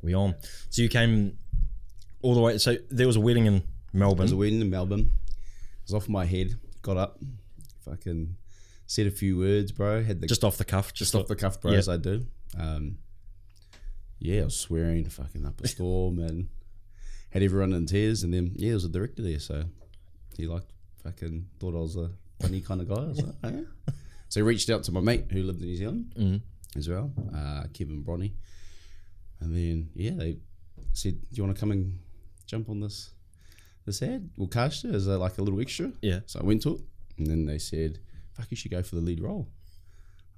We on. So you came all the way. So there was a wedding in Melbourne. There was a wedding in Melbourne. It was off my head. Got up, fucking said a few words, bro. Had the Just off the cuff. just off the cuff, bro, as I do. Yeah, I was swearing fucking up a storm and had everyone in tears. And then there was a director there, so he fucking thought I was a funny kind of guy. I was like, oh, yeah. So he reached out to my mate who lived in New Zealand as well, Kevin Bronny. And then, they said, do you want to come and jump on this ad? We'll cast you as a little extra. Yeah. So I went to it, and then they said, fuck, you should go for the lead role.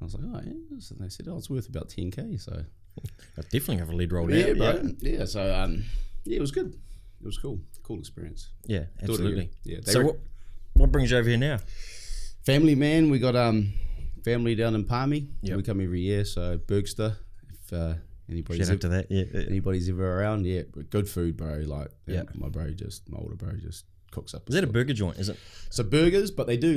I was like, oh, yeah. So they said, it's worth about 10K, so... I definitely have a lead role Yeah, now. bro. Yeah, so, it was good. It was cool. Cool experience. Yeah, absolutely. Yeah. So what brings you over here now? Family, man. We got family down in Palmy. Yep. We come every year, so Burgster. If anybody's ever around, good food, bro. My older bro just cooks up. Is that a burger joint? Is it? So burgers, but they do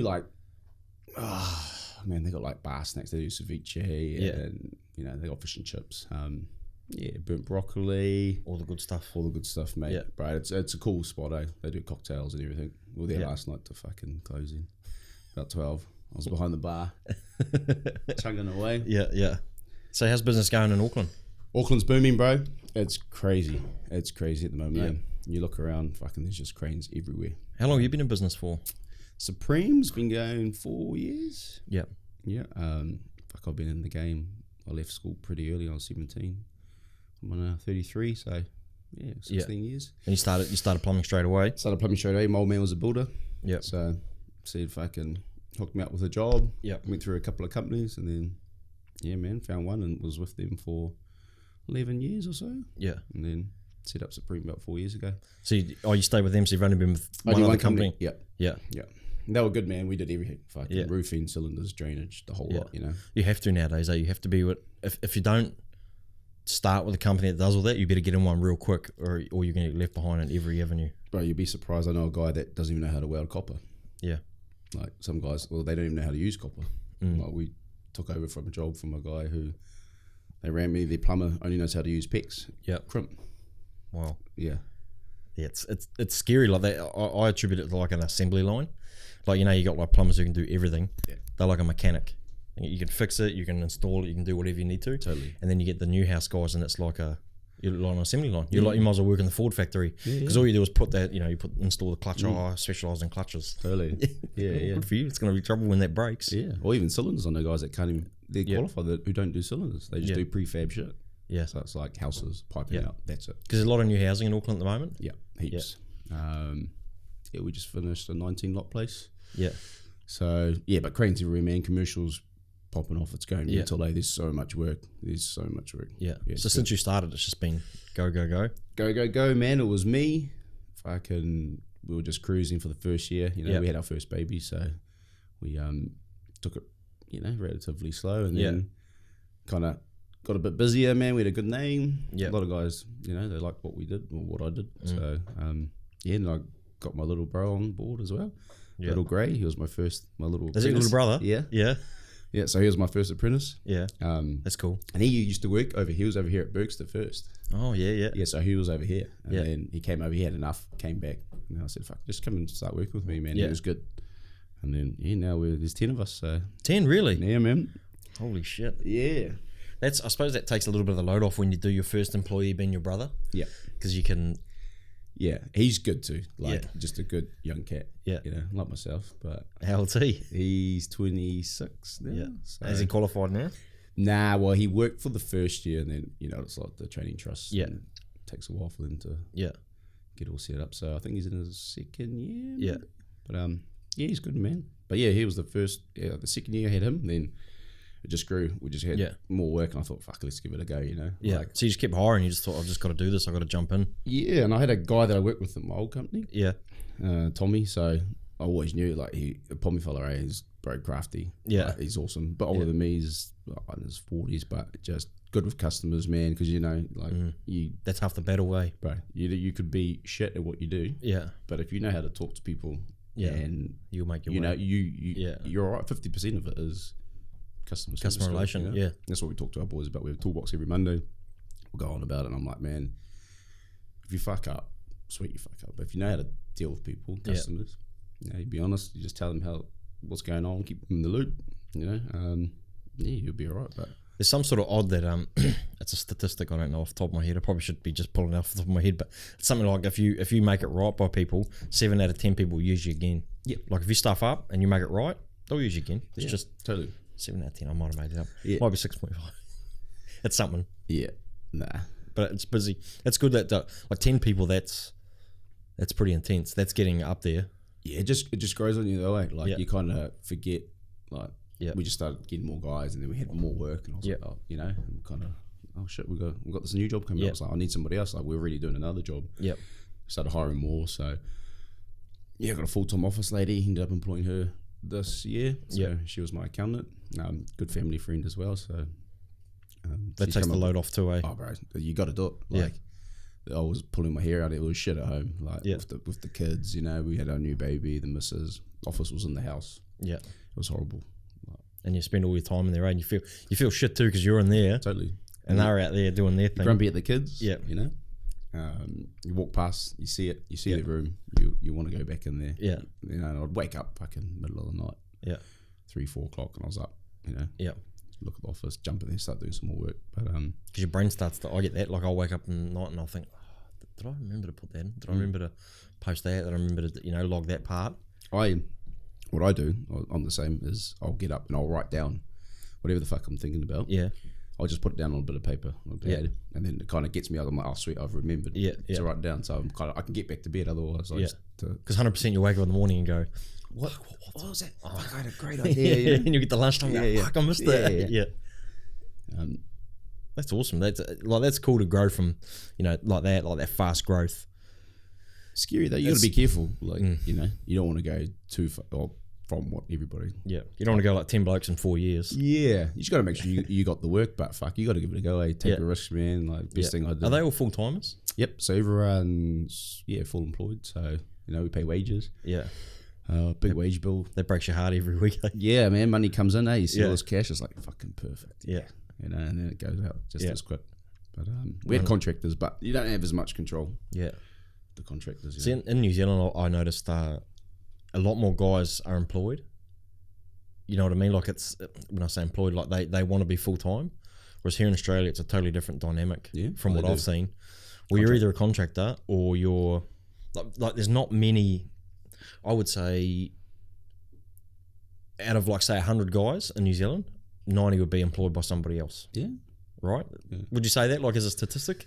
they got bar snacks. They do ceviche and they got fish and chips. Burnt broccoli, All the good stuff, mate. Yeah. Bro, it's a cool spot. They do cocktails and everything. We were there last night to fucking close in about 12. I was behind the bar, chugging away. Yeah. So how's business going in Auckland? Auckland's booming, bro. It's crazy. It's crazy at the moment, man. You look around, fucking there's just cranes everywhere. How long have you been in business for? Supreme's been going 4 years. Yeah. Yeah. I've been in the game. I left school pretty early. I was 17. I'm 33, so 16 years. And you started plumbing straight away? Started plumbing straight away. My old man was a builder. Yeah. So said if I can hook me up with a job. Yeah. Went through a couple of companies and then, found one and was with them for 11 years or so. Yeah. And then set up Supreme about 4 years ago. So you stayed with them, so you've only been with one other company? Yeah. And they were good, man. We did everything. Fucking roofing, cylinders, drainage, the whole lot, You have to nowadays, You have to be with... If you don't start with a company that does all that, you better get in one real quick or you're going to get left behind in every avenue. Bro, you'd be surprised. I know a guy that doesn't even know how to weld copper. Yeah. Some guys, they don't even know how to use copper. We took over from a job from a guy who... They ran me, their plumber only knows how to use PEX. Yeah. Crimp. Wow. Yeah. Yeah, it's scary. Like that, I attribute it to like an assembly line. You got plumbers who can do everything. Yeah. They're like a mechanic. You can fix it, you can install it, you can do whatever you need to. Totally. And then you get the new house guys, and it's like you're like an assembly line. You might as well work in the Ford factory because all you do is put that. Install the clutch. I specialise in clutches. Totally. Yeah. Good for you. It's going to be trouble when that breaks. Yeah. Or even cylinders. I know guys that can't even. They're qualified who don't do cylinders. They just do prefab shit. Yeah. So it's like houses piping out. That's it. Because there's a lot of new housing in Auckland at the moment. Yeah. Heaps. Yeah. We just finished a 19 lot place. Yeah. So but cranes everywhere, man. Commercials popping off. It's going until there's so much work. Yeah. So since you started, it's just been go, man. It was me. We were just cruising for the first year. We had our first baby, so we took it, relatively slow, and then kind of got a bit busier, man. We had a good name. A lot of guys, they liked what we did or what I did. So and I got my little bro on board as well. Little Gray. He was my little. Is it your little brother? Yeah, so he was my first apprentice. Yeah. That's cool. And he used to work over here. He was over here at Burgster first. Oh, yeah. Yeah, so he was over here. And then he came over, he had enough, came back. And I said, fuck, just come and start working with me, man. It was good. And then, now there's 10 of us. So 10, really? Yeah, man. Holy shit. Yeah. I suppose that takes a little bit of the load off when you do your first employee being your brother. Yeah. Because you can... Yeah, he's good too. Just a good young cat. Yeah. Like myself. But how old's he? He's 26 now. Yeah. So. Has he qualified now? Nah, well, he worked for the first year and then, it's like the training trust. Yeah. It takes a while for them to get all set up. So I think he's in his second year. Yeah. Maybe. But he's good, man. But he was the first, the second year I had him. Then it just grew. We just had more work, and I thought, fuck, let's give it a go, Yeah. So you just kept hiring. You just thought, I've just got to do this. I've got to jump in. Yeah, and I had a guy that I worked with at my old company. Yeah. Tommy. So I always knew, he, a Pommy fella, he's very crafty. Yeah. He's awesome. But older than me, he's in his 40s, but just good with customers, man, because, that's half the battle way. Bro, you could be shit at what you do. Yeah. But if you know how to talk to people, and you'll make your way. You're all right. 50% of it is customer relation, That's what we talk to our boys about. We have a toolbox every Monday. we'll go on about it. And I'm like, man, if you fuck up, sweet, you fuck up. But if you know how to deal with people, customers, you be honest. You just tell them what's going on, keep them in the loop. You'll be all right. But there's some sort of odd that it's a statistic I don't know off the top of my head. I probably should be just pulling it off the top of my head, but it's something like if you make it right by people, 7 out of 10 people will use you again. Yep. Like if you stuff up and you make it right, they'll use you again. It's just totally 7 out of 10. I might have made it up. Yeah. Might be 6.5. It's something. Yeah. Nah. But it's busy. It's good that like 10 people. That's pretty intense. That's getting up there. Yeah, it just grows on you though. Like you kind of forget. Like we just started getting more guys, and then we had more work, and I was like, I'm kind of, oh shit, we got this new job coming up. I was like, I need somebody else. Like we're already doing another job. Yep. Started hiring more. So I got a full-time office lady. Ended up employing her this year. So she was my accountant. Good family friend as well. So that takes the load off too, eh? Oh, bro, you got to do it. Like I was pulling my hair out. It was shit at home. Like with the kids, we had our new baby. The missus office was in the house. Yeah, it was horrible. And you spend all your time in there, and you feel shit too because you're in there. Totally. And they're out there doing their thing. Grumpy at the kids. Yeah. You walk past, you see it, you see the room, you want to go back in there. Yeah. And I'd wake up fucking middle of the night. Yeah. 3-4 o'clock, and I was up. Yeah. Look at the office, jump in there, start doing some more work. But because your brain starts to, I get that. Like I'll wake up in the night and I'll think, did I remember to put that in? Did I remember to post that? Did I remember to log that part? What I do, I'm the same, is I'll get up and I'll write down whatever the fuck I'm thinking about. Yeah. I'll just put it down on a bit of paper, on a pad, and then it kind of gets me out. I'm like, oh sweet, I've remembered to write it down. So I can get back to bed. Otherwise, because 100% you wake up in the morning and go, what was that? Oh, fuck, I had a great idea. And you get the lunchtime. Fuck, I missed that. Yeah. That's awesome. That's cool to grow from, like that fast growth. Scary though. You got to be careful. Like you don't want to go too far. From what everybody. Yeah. You don't want to go like 10 blokes in 4 years. Yeah. You just got to make sure you got the work, but fuck, you got to give it a go. Take a risk, man. Like, best thing I do. Are they all full timers? Yep. So everyone's, full employed. So, we pay wages. Yeah. Big wage bill. That breaks your heart every week. Yeah, man. Money comes in, you see all this cash, it's like fucking perfect. Yeah. And then it goes out just as quick. But we had contractors, but you don't have as much control. Yeah. The contractors. See, in New Zealand, I noticed a lot more guys are employed. You know what I mean? Like it's, when I say employed, like they want to be full time. Whereas here in Australia, it's a totally different dynamic from what I've seen. Where you're either a contractor or you're like there's not many. I would say out of like say 100 guys in New Zealand, 90 would be employed by somebody else. Yeah. Right? Yeah. Would you say that like as a statistic?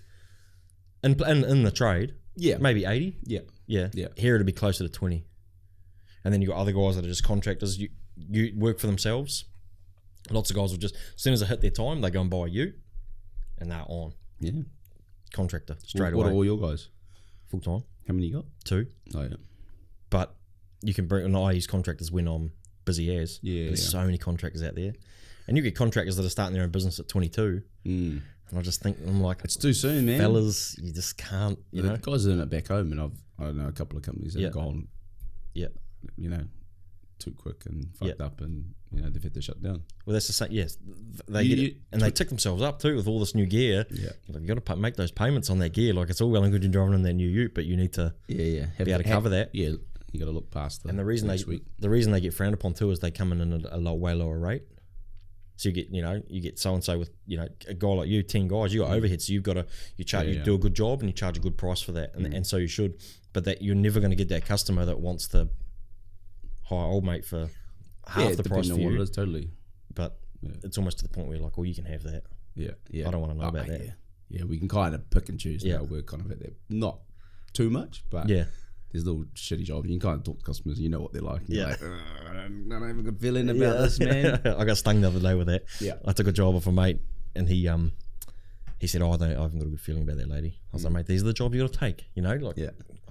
In the trade? Yeah. Maybe 80? Yeah. Yeah. Here it'd be closer to 20. And then you got other guys that are just contractors. You work for themselves. Lots of guys will just, as soon as they hit their time, they go and buy a ute, and they're on. Yeah. Contractor straight away. What are all your guys? Full time. How many you got? 2. Oh yeah. But you can bring. And I use contractors when I'm busy as. Yeah. There's so many contractors out there, and you get contractors that are starting their own business at 22. And I just think I'm like, it's too soon, man. Fellas, you just can't. You know, guys are doing it back home, and I know a couple of companies that have gone. Yeah. Too quick and fucked up, and they've had to shut down. Well, that's the same. Yes, they get it, and they tick themselves up too with all this new gear. Yeah, like you got to make those payments on that gear. Like it's all well and good you driving in that new ute, but you need to be able to cover that. Yeah, you got to look past that. And the reason they get frowned upon too is they come in at a way lower rate. So you get so and so with a guy like you, 10 guys, you got overhead, so you've got to you do a good job and you charge a good price for that, and so you should. But that you're never going to get that customer that wants to hire old mate for half the price for you. It is, totally. But it's almost to the point where you're like, well, you can have that. Yeah, yeah. I don't want to know about that. Yeah, we can kind of pick and choose now. We're kind of at that, not too much, but there's little shitty jobs. You can kind of talk to customers, you know what they're like. You're like, I don't have a good feeling about this, man. I got stung the other day with that. Yeah. I took a job off a mate, and he said, I haven't got a good feeling about that lady. I was like, mate, these are the jobs you got to take,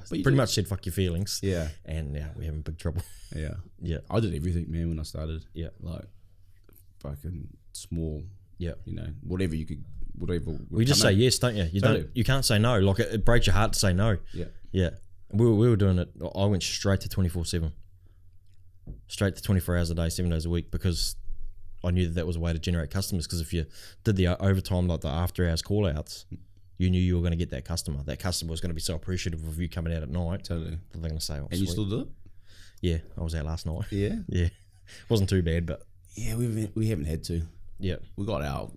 I pretty much said fuck your feelings. Yeah. And we're having big trouble. Yeah. Yeah. I did everything, man, when I started. Yeah. Like fucking small. Yeah. Whatever you could, whatever. We just say yes, don't you? You can't say no. Like it breaks your heart to say no. Yeah. Yeah. And we were doing it. I went straight to 24/7. Straight to 24 hours a day, 7 days a week, because I knew that was a way to generate customers, because if you did the overtime, like the after hours call outs, you knew you were going to get that customer. That customer was going to be so appreciative of you coming out at night. Totally. They're going to say, oh, and you still do it? Yeah, I was out last night. Yeah? Yeah. Wasn't too bad, but. Yeah, we haven't had to. Yeah. We got our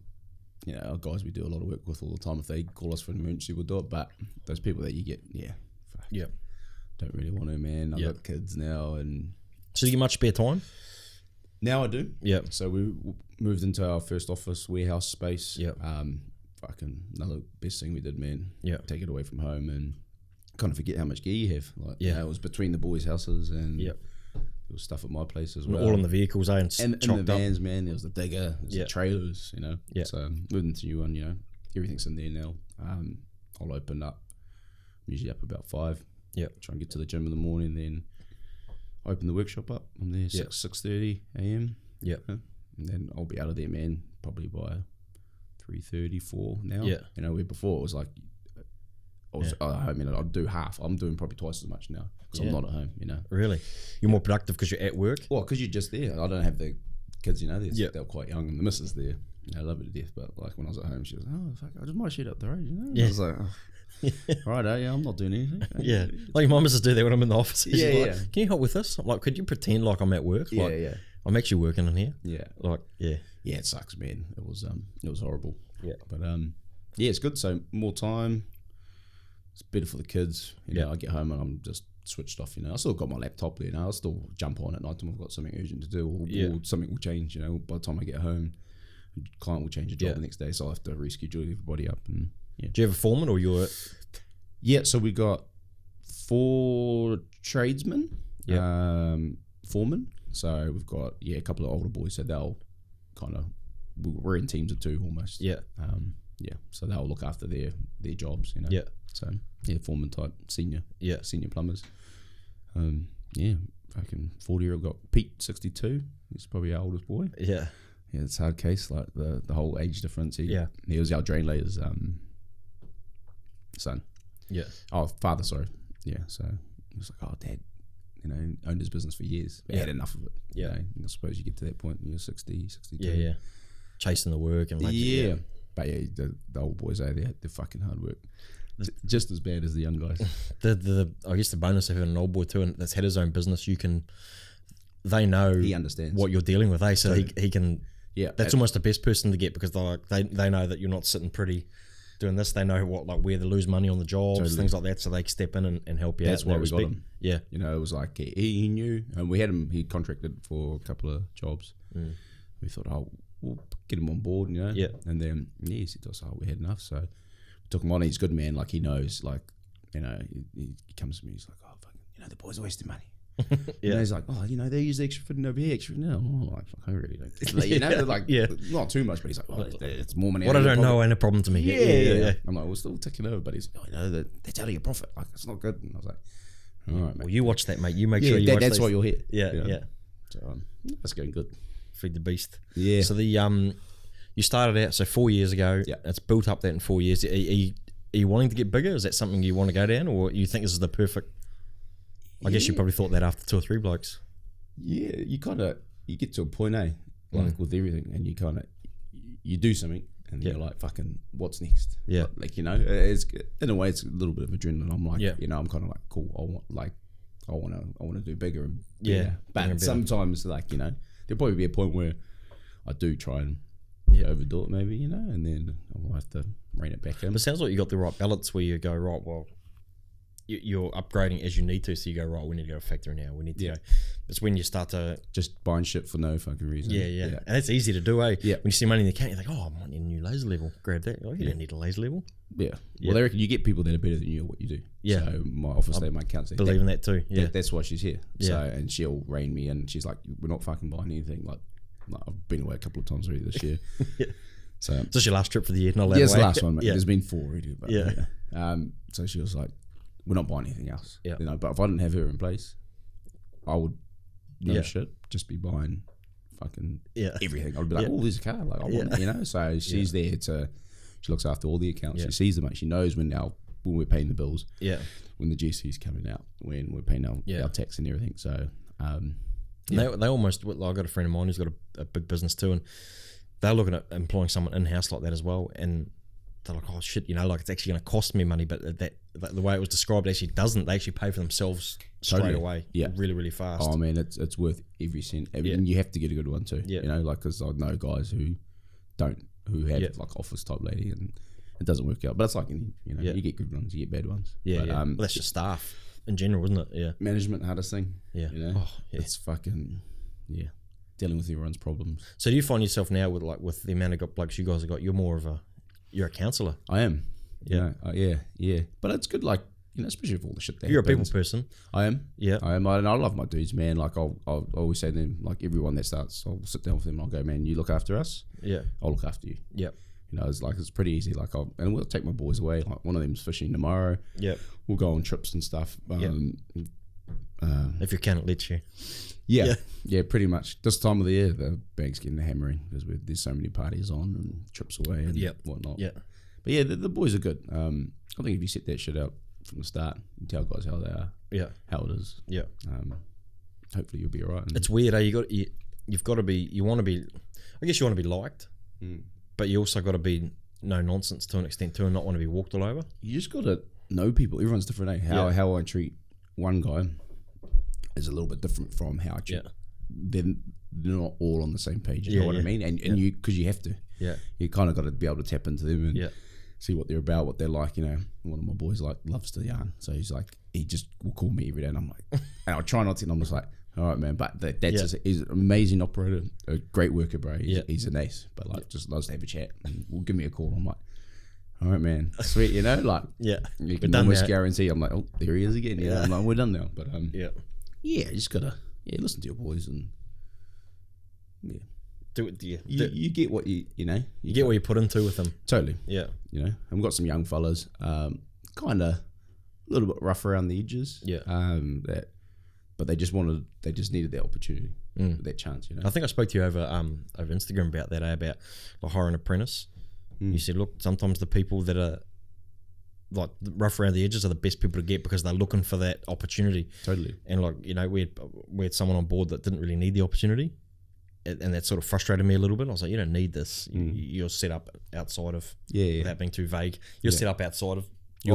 guys we do a lot of work with all the time. If they call us for an emergency, we'll do it. But those people that you get, don't really want to, man. I've got kids now. And so you get much spare time? Now I do. Yeah. So we moved into our first office warehouse space. Yeah. Fucking another best thing we did, man. Yeah. Take it away from home and kind of forget how much gear you have. Like, yeah. It was between the boys' houses and there was stuff at my place as well. All in the vehicles, and in the vans, man. There was the digger, there's the trailers, Yeah. So moved into new one, everything's in there now. I'll open up, I'm usually up about 5. Yeah. Try and get to the gym in the morning, then open the workshop up. I'm there 6:30 a.m. Yeah. And then I'll be out of there, man, probably by 3:30, 4 now. Yeah. Where before it was like, I'd do half. I'm doing probably twice as much now because I'm not at home, Really? You're more productive because you're at work? Well, because you're just there. I don't have the kids, they're quite young, and the missus there. I love it to death, but like when I was at home, she was, oh, fuck, I just might shit up the road, Yeah. I was like, right, I'm not doing anything. Yeah. Like my missus do that when I'm in the office. She's like, can you help with this? I'm like, could you pretend like I'm at work? Yeah, like, I'm actually working in here. Yeah. Like, yeah. Yeah, it sucks, man. It was horrible. Yeah. But it's good. So more time. It's better for the kids. I get home and I'm just switched off. I still got my laptop there. I'll still jump on at night time. I've got something urgent to do, or something will change. By the time I get home, the client will change a job the next day, so I'll have to reschedule everybody up. And do you have a foreman or you're? Yeah, so we got 4 tradesmen, foremen. So we've got a couple of older boys. So they'll kind of we're in teams of 2 almost. Yeah. So they'll look after their jobs. Yeah. So foreman type senior plumbers. Fucking 40-year-old got Pete 62. He's probably our oldest boy. Yeah. Yeah, it's a hard case, like the whole age difference. He was our drain layer's son. Yeah. Oh, father, sorry. Yeah, so he was like, oh, dad, owned his business for years. But had enough of it. Yeah. I suppose you get to that point when you're 60, 62. Yeah. Chasing the work and But the old boys, they're fucking hard work. Just as bad as the young guys. I guess the bonus of having an old boy too, and that's had his own business, they know he understands what you're dealing with, so he can. Yeah, that's almost the best person to get, because they know that you're not sitting pretty doing this. They know where to lose money on the jobs, things like that, so they can step in and help you out. That's why we got him. Yeah, it was like he knew, and we had him. He contracted for a couple of jobs. We thought, we'll get him on board, Yeah, and then he said to us, we had enough, so we took him on. He's a good man, like he knows, like he comes to me, he's like, oh fucking, the boys are wasting money. He's like, they use the extra fitting over here, extra now. I'm like, fuck, I really don't. Like, not too much, but he's like, it's more money. What I don't know ain't a problem to me. Yeah. I'm like, we're still ticking over, but he's like, that's out of your profit. Like, it's not good. And I was like, all right, mate. Well, you watch that, mate. You make sure you watch that's why you're here. Yeah. So that's going good. Feed the beast. Yeah. So you started out 4 years ago. Yeah. It's built up that in 4 years. Are you wanting to get bigger? Is that something you want to go down, or you think this is the perfect? I guess you probably thought that after 2 or 3 blokes. Yeah, you get to a point, like with everything, and you do something, and you're like, fucking, what's next? Yeah, it's in a way it's a little bit of adrenaline. I'm like, I'm kind of like, cool. I want to do bigger and better. But sometimes, like, there'll probably be a point where I do try and overdo it, maybe, and then I'll have to rein it back in. But it sounds like you got the right balance where you go, right, well, you're upgrading as you need to, so you go, right, we need to go factory now, we need to go. It's when you start to just buying shit for no fucking reason. Yeah. And that's easy to do, when you see money in the account, you're like, oh, I need a new laser level, grab that. You don't need a laser level. Well, they reckon you get people that are better than you at what you do. So my office there, my account believe in that too. That's why she's here. So, and she'll rein me in. She's like, we're not fucking buying anything. Like I've been away a couple of times already this year. So is this your last trip for the year? Not it's the last one, mate. There's been 4 already. But so she was like, we're not buying anything else. But if I didn't have her in place, I would shit just be buying fucking everything. I'd be like, oh, there's a car. Like I want it, So she's there she looks after all the accounts. She sees them. She knows when we're paying the bills. When the GC's coming out, when we're paying our tax and everything. So And they almost, I got a friend of mine who's got a big business too, and they're looking at employing someone in-house like that as well, and they're like, oh shit, like it's actually going to cost me money, but that the way it was described actually doesn't. They actually pay for themselves straight away, really, really fast. Oh man, it's worth every cent, and you have to get a good one too. Like, because I know guys who have like office type lady, and it doesn't work out. But it's like you get good ones, you get bad ones. Well, that's just staff in general, isn't it? Yeah, management, hardest thing. It's fucking dealing with everyone's problems. So do you find yourself now with the amount of blokes you guys have got, you're a counsellor? I am. Yeah. But it's good, like, especially with all the shit that you're happens. a people person. I am. Yeah. I am. And I love my dudes, man. Like, I'll always say to them, like, everyone that starts, I'll sit down with them and I'll go, man, you look after us. Yeah. I'll look after you. Yeah. It's pretty easy. Like, and we'll take my boys away. Like, one of them's fishing tomorrow. Yeah. We'll go on trips and stuff. If your account lets you. Yeah, pretty much. This time of the year, the bank's getting the hammering because there's so many parties on and trips away and whatnot. Yeah. But yeah, the boys are good. I think if you set that shit out from the start, you tell guys how they are. Yeah. How it is. Yeah. Hopefully you'll be all right. It's weird, eh? You've got to be, I guess you want to be liked, but you also got to be no nonsense to an extent too, and not want to be walked all over. You just got to know people. Everyone's different, eh? How I treat one guy is a little bit different from how I treat. They're not all on the same page. You know what I mean? And you, because you have to. Yeah. You kind of got to be able to tap into them and see what they're about, what they're like. One of my boys loves to yarn, so he's like, he just will call me every day, and I'm like, and I try not to. And I'm just like, all right, man. But he's an amazing operator, a great worker, bro. He's an ace. But like, just loves to have a chat and will give me a call. I'm like, all right, man, sweet. You can almost guarantee. I'm like, oh, there he is again. I'm like, we're done now. But you just gotta listen to your boys and do it. You get what you get what you put into with them. Totally. Yeah. And we've got some young fellas, kind of a little bit rough around the edges. Yeah. But they just needed that opportunity, that chance. I think I spoke to you over Instagram about that, about the hiring apprentice. You said, look, sometimes the people that are like rough around the edges are the best people to get because they're looking for that opportunity. Totally. And like, we had someone on board that didn't really need the opportunity, and that sort of frustrated me a little bit. I was like, you don't need this. You're set up outside of, without being too vague, you're set up outside of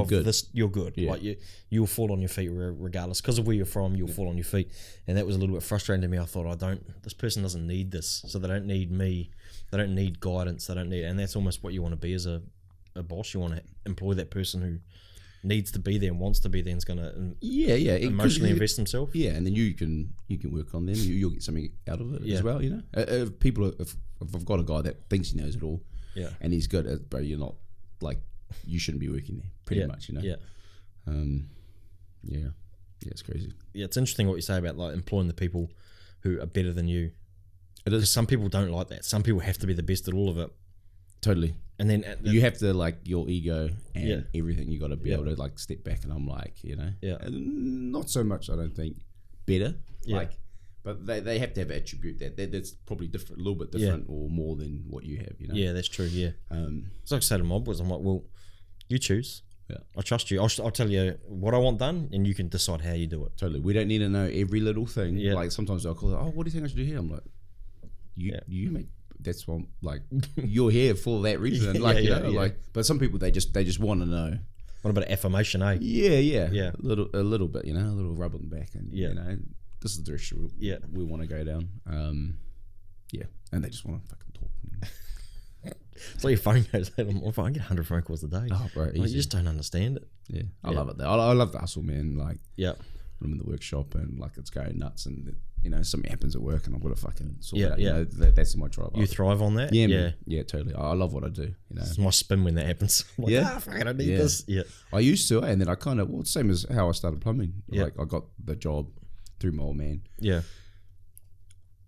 good. This, you're good. Like you'll fall on your feet regardless, because of where you're from. You'll fall on your feet, and that was a little bit frustrating to me. I thought, this person doesn't need this, so they don't need me. They don't need guidance. They don't need, and that's almost what you want to be as a boss. You want to employ that person who needs to be there and wants to be there and is going to emotionally invest themselves. Yeah, and then you can work on them. You'll get something out of it as well. If I've got a guy that thinks he knows it all, and he's good at it, bro, you're not like, you shouldn't be working there. Pretty much, it's crazy. Yeah, it's interesting what you say about like employing the people who are better than you. It is. Because some people don't like that. Some people have to be the best at all of it. Totally. And then you have to, like, your ego and everything, you got to be able to like step back, and I'm like, and not so much, I don't think, better, but they have to have attribute that's probably different, a little bit different or more than what you have, Yeah, that's true. So I say to my boys, I'm like, well, you choose. Yeah, I trust you. I'll tell you what I want done, and you can decide how you do it. Totally. We don't need to know every little thing. Like, sometimes I'll call it, oh, what do you think I should do here? I'm like, you make. That's what, like, you're here for that reason. Like, but some people, they just want to know. What about affirmation, eh? Yeah. A little bit, a little rub on the back, and this is the direction we want to go down. And they just want to fucking talk. It's like your phone goes. I get 100 phone calls a day. Oh, bro, like, you just don't understand it. Yeah, I love it though. I love the hustle, man. Like, when I'm in the workshop and like it's going nuts, and something happens at work and I've got to fucking sort it out. That's my drive. You thrive on that? Yeah, totally. I love what I do. It's my spin when that happens. I'm like, fucking, I need this. Yeah. I used to, and then I kind of, it's the same as how I started plumbing. Like, I got the job through my old man. Yeah.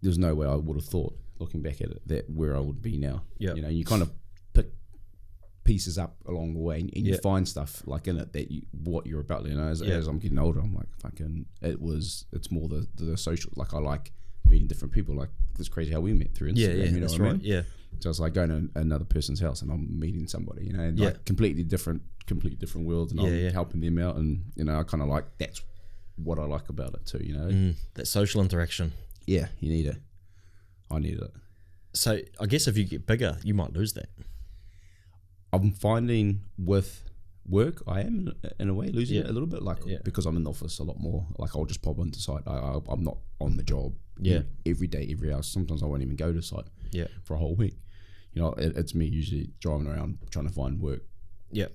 There's no way I would have thought, looking back at it, that where I would be now. Yeah. You kind of pick pieces up along the way, and you find stuff like in it that what you're about. As I'm getting older, I'm like, fucking, it's more the social. Like, I like meeting different people. Like, it's crazy how we met through Instagram. You know what I mean? Yeah. So it's like going to another person's house and I'm meeting somebody, and like completely different worlds, and I'm helping them out, and I kind of like, that's what I like about it too. That social interaction. Yeah, you need it. I need it. So I guess if you get bigger, you might lose that. I'm finding with work, I am in a way losing it a little bit, like because I'm in the office a lot more. Like I'll just pop onto site. I'm not on the job. Every day, every hour. Sometimes I won't even go to site. For a whole week. You know, it's me usually driving around trying to find work.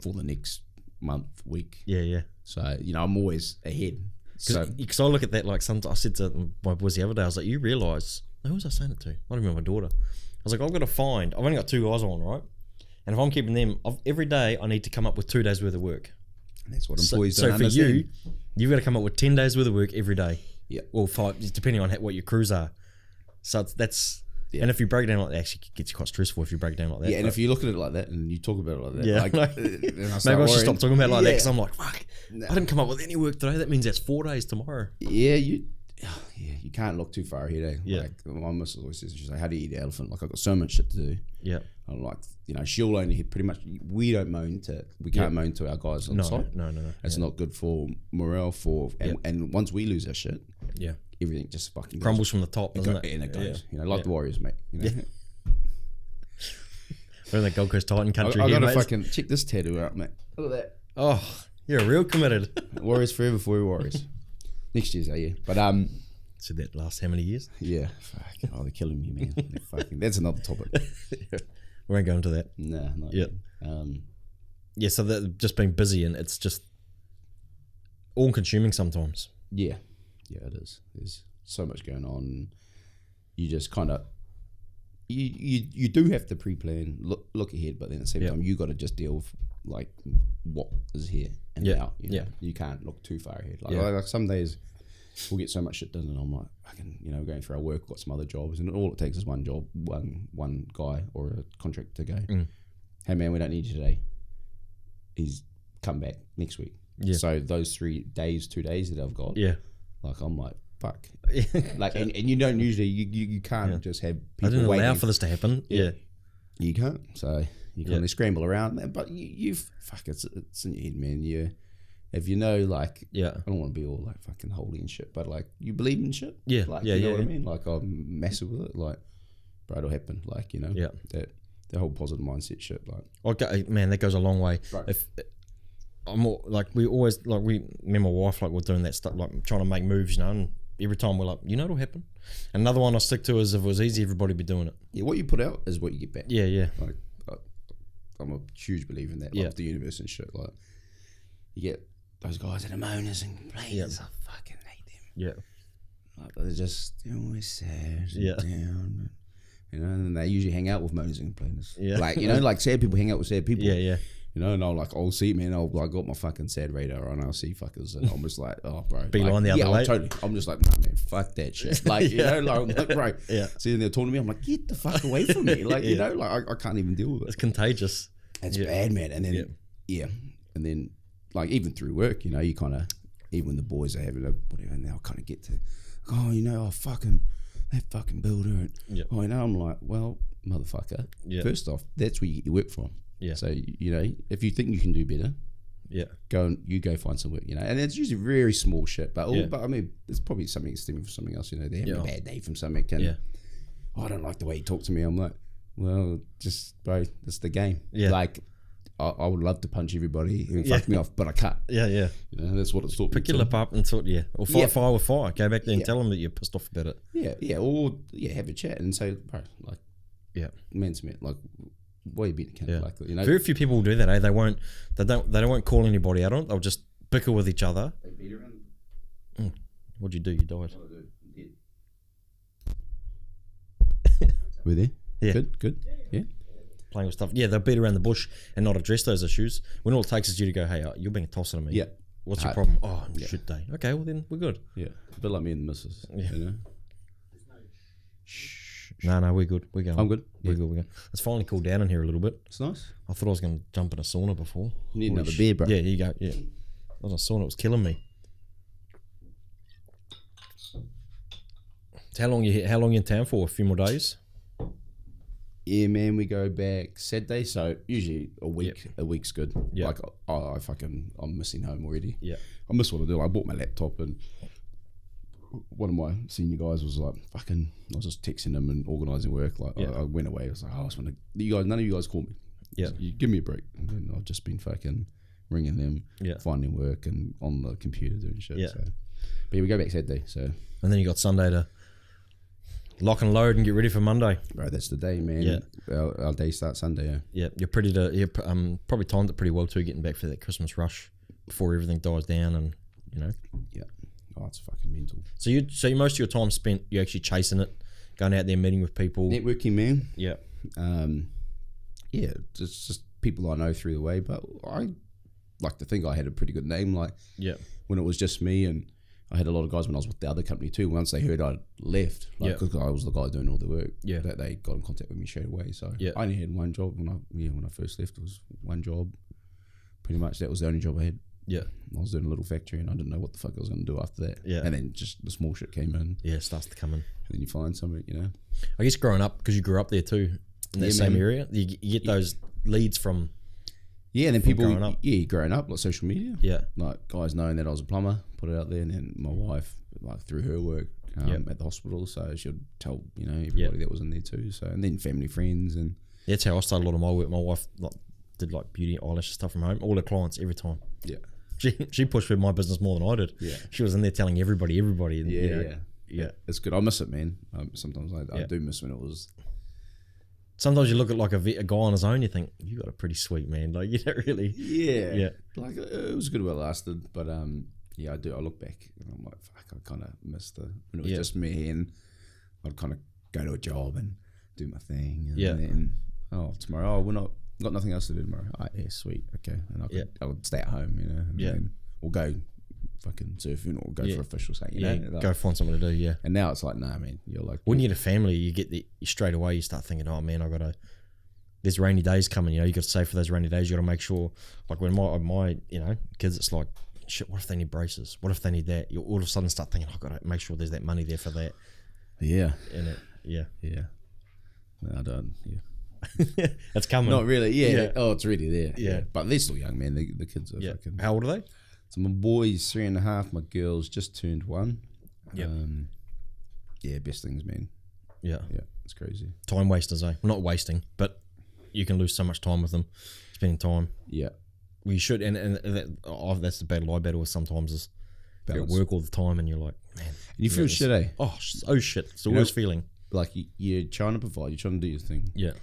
For the next month, week. So you know, I'm always ahead. Because I look at that like sometimes I said to my boys the other day, I was like, you realise, who was I saying it to? I don't remember my daughter. I was like, I've only got 2 guys on, right? And if I'm keeping them, every day I need to come up with 2 days worth of work. And that's what employees don't understand. So for you, you've got to come up with 10 days worth of work every day. Yeah. Or 5, depending on what your crews are. So that's... Yeah. And if you break down like that, actually gets you quite stressful if you break down like that. Yeah, and if you look at it like that and you talk about it like that, maybe I should stop talking about it like that because I'm like, fuck, I didn't come up with any work today. That means that's 4 days tomorrow. Yeah, you can't look too far ahead. Like my missus always says, she's like, how do you eat the elephant? Like I've got so much shit to do. Yeah. I'm like, you know, she'll only hit pretty much. We don't moan to. We can't moan to our guys on site. No. It's not good for morale. And once we lose our shit. Yeah. Everything just fucking crumbles from the top, doesn't it? And it goes, you know, like the Warriors, mate. You know? We're in the Gold Coast Titan country. I gotta fucking check this tattoo out, mate. Look at that. Oh, you're real committed. Warriors forever for you, Warriors. Next year's our year, but So that last how many years? Yeah, fuck. Oh, they're killing me, man. That's another topic. We won't go into that. Nah, not yet. Yeah, so that just being busy and it's just all consuming sometimes. Yeah. Yeah, it is. There's so much going on. You just kind of, you do have to pre-plan, look ahead, but then at the same time, you got to just deal with like what is here and now. You know? You can't look too far ahead. Like some days we'll get so much shit done, and I'm like, going through our work, got some other jobs, and all it takes is one job, one guy or a contract to go. Hey man, we don't need you today. He's come back next week. Yeah. So those 2 days that I've got. Yeah. Like I'm like, fuck. Like and you don't usually you can't just have people I didn't waiting. allow for this to happen. Yeah. You can't. So you kind of scramble around. But you've it's in your head, man. If you know, like, I don't want to be all like fucking holy and shit, but like you believe in shit. Yeah. Like you know what I mean? Like I'm massive with it. Like, bro, it'll happen. Like, you know, that whole positive mindset shit. Like, okay, man, that goes a long way. Right. If I'm more, like we always like me and my wife like we're doing that stuff like trying to make moves, you know, and every time we're like, you know, it'll happen. Another one I stick to is if it was easy, everybody would be doing it. Yeah, what you put out is what you get back. Yeah. Like I'm a huge believer in that. Like the universe and shit. Like you get those guys that are moaners and complainers. I fucking hate them. Yeah. Like they're just always sad and down. You know, and they usually hang out with moaners and complainers. Yeah. Like, you know, like sad people hang out with sad people. Yeah. You know, and I'll see, man, I'll got my fucking sad radar on, I'll see fuckers, and I'm just like, oh, bro. Beeline the other way. Totally. I'm just like, nah, man, fuck that shit. Like, you know, like, bro. Yeah. See, they're talking to me, I'm like, get the fuck away from me. Like, you know, like, I can't even deal with it. It's contagious. It's bad, man. And then, and then, like, even through work, you know, you kind of, even when the boys are having a whatever, and they'll kind of get to, oh, you know, that fucking builder. And, oh, you know, I'm like, well, motherfucker. Yeah. First off, that's where you get your work from. Yeah. So, you know, if you think you can do better, go find some work, you know. And it's usually very small shit, but I mean, it's probably something stemming from something else, you know. They're having a bad day from something. And, I don't like the way you talk to me. I'm like, well, just, bro, it's the game. Yeah. Like, I would love to punch everybody who fucked me off, but I can't. Yeah. You know, that's what it's taught me. Pick your lip up and sort, or fight fire with fire. Go back there and tell them that you're pissed off about it. Yeah. Or, have a chat and say, bro, like, man to man, like, why you being like, you know, very few people will do that. They won't call anybody out on it. They'll just bicker with each other. They beat around. What'd you do? You died. We're there. Yeah. Good. Yeah. Playing with stuff. Yeah, they'll beat around the bush and not address those issues. When all it takes is you to go, hey, you're being a tosser to me. Yeah. What's your problem? Oh, shit day. Okay, well then we're good. Yeah. A bit like me and the missus. Yeah. You know. No, we're good. We're going. I'm good. We're good. It's finally cooled down in here a little bit. It's nice. I thought I was going to jump in a sauna before. You need another beer, bro. Yeah, here you go. Yeah. I was in a sauna. It was killing me. So how long you in town for? A few more days? Yeah, man. We go back Saturday, so usually a week. Yep. A week's good. Yeah. Like I'm missing home already. Yeah. I miss what I do. I bought my laptop and one of my senior guys was like, fucking, I was just texting him and organising work. Like, I went away. I was like, I just want to, none of you guys call me. Yeah. So you give me a break. And then I've just been fucking ringing them, finding work and on the computer doing shit. Yeah. So. But yeah, we go back Saturday. So. And then you got Sunday to lock and load and get ready for Monday. Right, that's the day, man. Yeah. Our day starts Sunday, Yeah, you're probably timed it pretty well too, getting back for that Christmas rush before everything dies down and, you know. Yeah. Oh, it's fucking mental. So most of your time spent, you're actually chasing it, going out there, meeting with people. Networking, man. Yeah. Yeah, just people I know through the way, but I like to think I had a pretty good name. Like, when it was just me, and I had a lot of guys when I was with the other company too. Once they heard I left, because I was the guy doing all the work, that they got in contact with me straight away. So I only had one job when I first left. It was one job, pretty much. That was the only job I had. Yeah, I was doing a little factory, and I didn't know what the fuck I was going to do after that. Yeah, and then just the small shit came in. Yeah, it starts to come in, and then you find something, you know. I guess growing up, because you grew up there too, in that same area, you get those leads from. Yeah, and then people, growing up, like social media. Yeah. Like guys knowing that I was a plumber, put it out there, and then my wife, like through her work at the hospital, so she'd tell, everybody that was in there too. So, and then family, friends, and. That's how I started a lot of my work. My wife did like beauty, eyelash stuff from home. All her clients, every time. Yeah. She pushed with my business more than I did. Yeah. She was in there telling everybody. And, yeah. It's good. I miss it, man. Sometimes I do miss when it was. Sometimes you look at like a guy on his own, you think, you got a pretty sweet man. Like, you don't really. Yeah. Yeah. Like, it was good while it lasted. But, I do. I look back and I'm like, fuck, I kind of missed when it was just me, and I'd kind of go to a job and do my thing. And then, tomorrow, we're not. Got nothing else to do tomorrow. Yeah, sweet. Okay. And I would stay at home, and then we'll go fucking surfing or go for a fish or something, you know? Like, go find something to do, yeah. And now it's like, nah, man, you're like... When you get a family, you get straight away, you start thinking, oh, man, there's rainy days coming, you got to save for those rainy days. You got to make sure, like when my kids, it's like, shit, what if they need braces? What if they need that? You all of a sudden start thinking, I've got to make sure there's that money there for that. Yeah. And Yeah. No, I don't, It's coming. Not really, yeah. Oh, it's really there. Yeah. But they're still young, man. The kids are fucking... How old are they? So my boy's 3.5, my girl's just turned 1. Yeah, best things, man. Yeah, it's crazy. Time wasters, eh? Well, not wasting, but you can lose so much time with them, spending time. Yeah. We should, and that's the battle I battle with sometimes is you're at work all the time and you're like, man. And you feel shit, eh? Oh, so shit. It's the worst feeling. Like you're trying to provide, you're trying to do your thing. Yeah.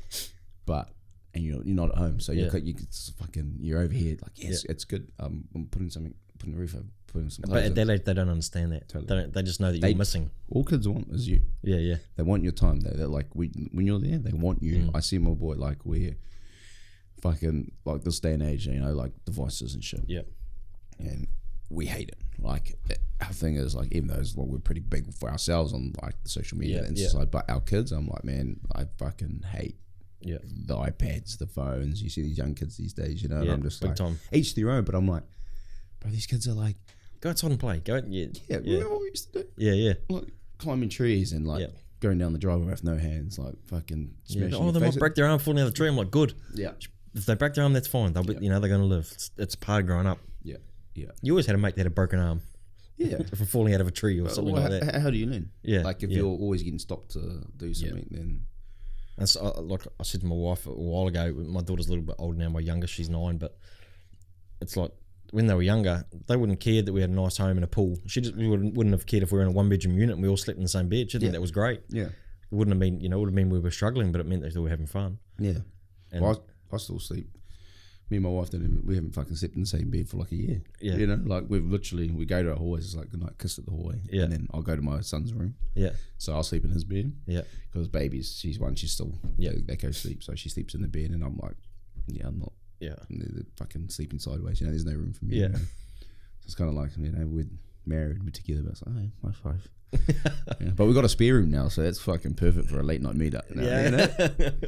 But you're not at home, so you're over here like it's good. I'm putting a roof over, putting some. But they don't understand that. Totally. They just know that you're missing. All kids want is you. Yeah. They want your time. They're like when you're there, they want you. I see my boy like we're fucking like this day and age, like devices and shit. Yeah. And we hate it. Like our thing is like, even though we're pretty big for ourselves on like the social media and stuff, but our kids, I'm like, man, I fucking hate the iPads, the phones. You see these young kids these days, and I'm just like, time. Each their own. But I'm like, bro, these kids are like, go outside and play. Remember what we used to do? Yeah. Like climbing trees and like going down the driveway with no hands, like fucking smashing. Oh, they might break their arm falling down the tree. I'm like, good. Yeah. If they break their arm, that's fine. They're going to live. It's part of growing up. Yeah. You always had a mate that had a broken arm. Yeah. From falling out of a tree or something like that. How do you learn? Yeah. Like if you're always getting stopped to do something, then. And so, like I said to my wife a while ago, my daughter's a little bit older now, my youngest, she's 9, but it's like when they were younger, they wouldn't care that we had a nice home and a pool. We wouldn't have cared if we were in a 1-bedroom unit and we all slept in the same bed. She thought that was great. Yeah. It wouldn't have been, it would have been we were struggling, but it meant they were having fun. Yeah. And I still sleep. Me and my wife we haven't fucking slept in the same bed for like a year. Yeah. Like we go to our hallways, it's like good night, kiss at the hallway. Yeah. And then I'll go to my son's room. Yeah. So I'll sleep in his bed. Yeah. Because baby's, she's still, they go sleep. So she sleeps in the bed and I'm like, I'm not. Yeah. They're fucking sleeping sideways, there's no room for me. Yeah. So it's kind of like, we're married, we're together, but it's like, oh, high five. But we got a spare room now, so that's fucking perfect for a late night meetup.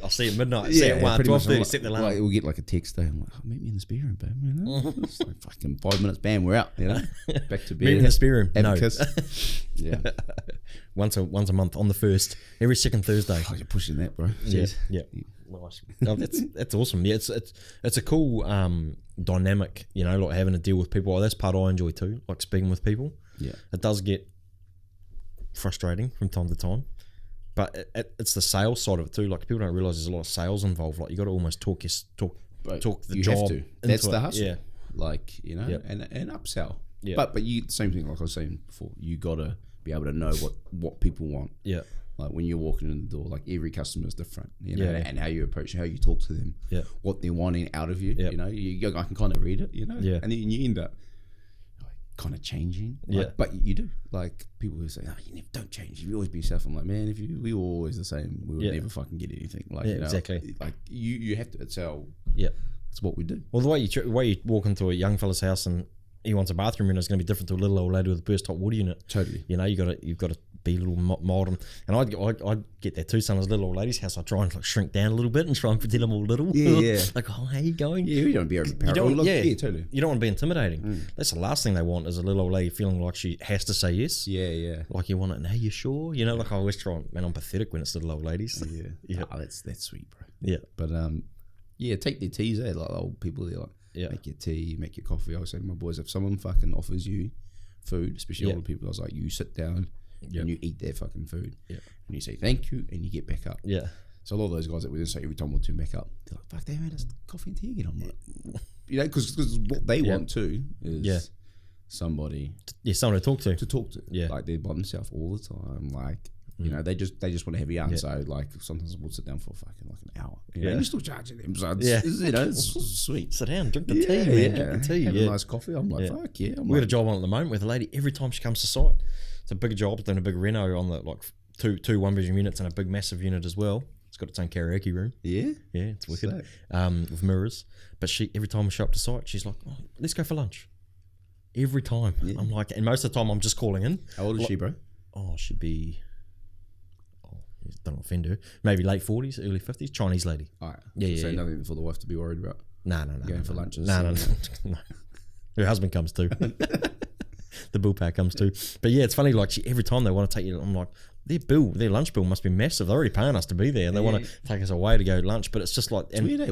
I'll see you at midnight. See you at 1, 12:30, set the alarm. Like, we'll get like a text day. I'm like, meet me in the spare room, babe. It's like fucking 5 minutes, bam, we're out. Back to bed. Meet in the spare room. Have a kiss. Yeah. Once a month on the 1st, every second Thursday. Oh, you're pushing that, bro. Jeez. Yeah. Nice. No, that's awesome. Yeah, it's a cool dynamic. Like having to deal with people. That's part I enjoy too. Like speaking with people. Yeah. It does get frustrating from time to time. But it's the sales side of it too. Like people don't realize there's a lot of sales involved. Like you got to almost talk the you job. Have to. That's the hustle. Yeah. Like and upsell. Yeah. But you same thing like I was saying before. You got to be able to know what people want. Yeah. Like when you're walking in the door, like every customer is different, and how you approach, how you talk to them, what they're wanting out of you, I can kind of read it, and then you end up kind of changing, but you do. Like people who say, "Oh, you never don't change. You always be yourself." I'm like, man, we were always the same, we would never fucking get anything. Like, exactly. Like you have to. It's what we do. Well, the way you walk into a young fella's house and he wants a bathroom unit is going to be different to a little old lady with a burst top water unit. Totally. You've got to be a little modern. And I get that too. Son, at a little old lady's house, I try and like shrink down a little bit and try and pretend I'm all little. Yeah. Like, oh, how you going? Yeah, you don't want to be overpowering. Totally. You don't want to be intimidating. That's the last thing they want is a little old lady feeling like she has to say yes. Yeah. Like you want it, and are you sure? Like I always try, man, I'm pathetic when it's little old ladies. Yeah. Oh, that's sweet, bro. Yeah. But take their teas, like the old people, they're like, make your tea, make your coffee. I always say to my boys, if someone fucking offers you food, especially older people, I was like, you sit down and you eat their fucking food. Yeah. And you say thank you and you get back up. Yeah. So a lot of those guys that we just say every time we'll turn back up, they're like, fuck, they made us coffee and tea again. I'm like, because what they want too is somebody. Someone to talk to. Yeah. Like they're by themselves all the time. Like, they just want to have a yarn. So like sometimes we'll sit down for fucking like an hour. And you're still charging them. So it's sweet. Sit down, drink the tea, man. Drink the tea. Have a nice coffee. I'm like, fuck yeah. We got a job on at the moment with a lady every time she comes to site. It's a big job, doing a big reno on the like two one-bedroom units and a big massive unit as well. It's got its own karaoke room. Yeah, it's wicked. With mirrors. But every time we show up to site, she's like, oh, let's go for lunch. Every time. I'm like, and most of the time I'm just calling in. How old is she, bro? Oh, she'd be. Don't want to offend her. Maybe late 40s, early 50s. Chinese lady. All right. So nothing for the wife to be worried about. No. Going for lunch. No. Her husband comes too. The bill pack comes too. But yeah, it's funny. Like every time they want to take you, I'm like, their lunch bill must be massive. They're already paying us to be there, and they want to take us away to go lunch. But it's just like, and weird,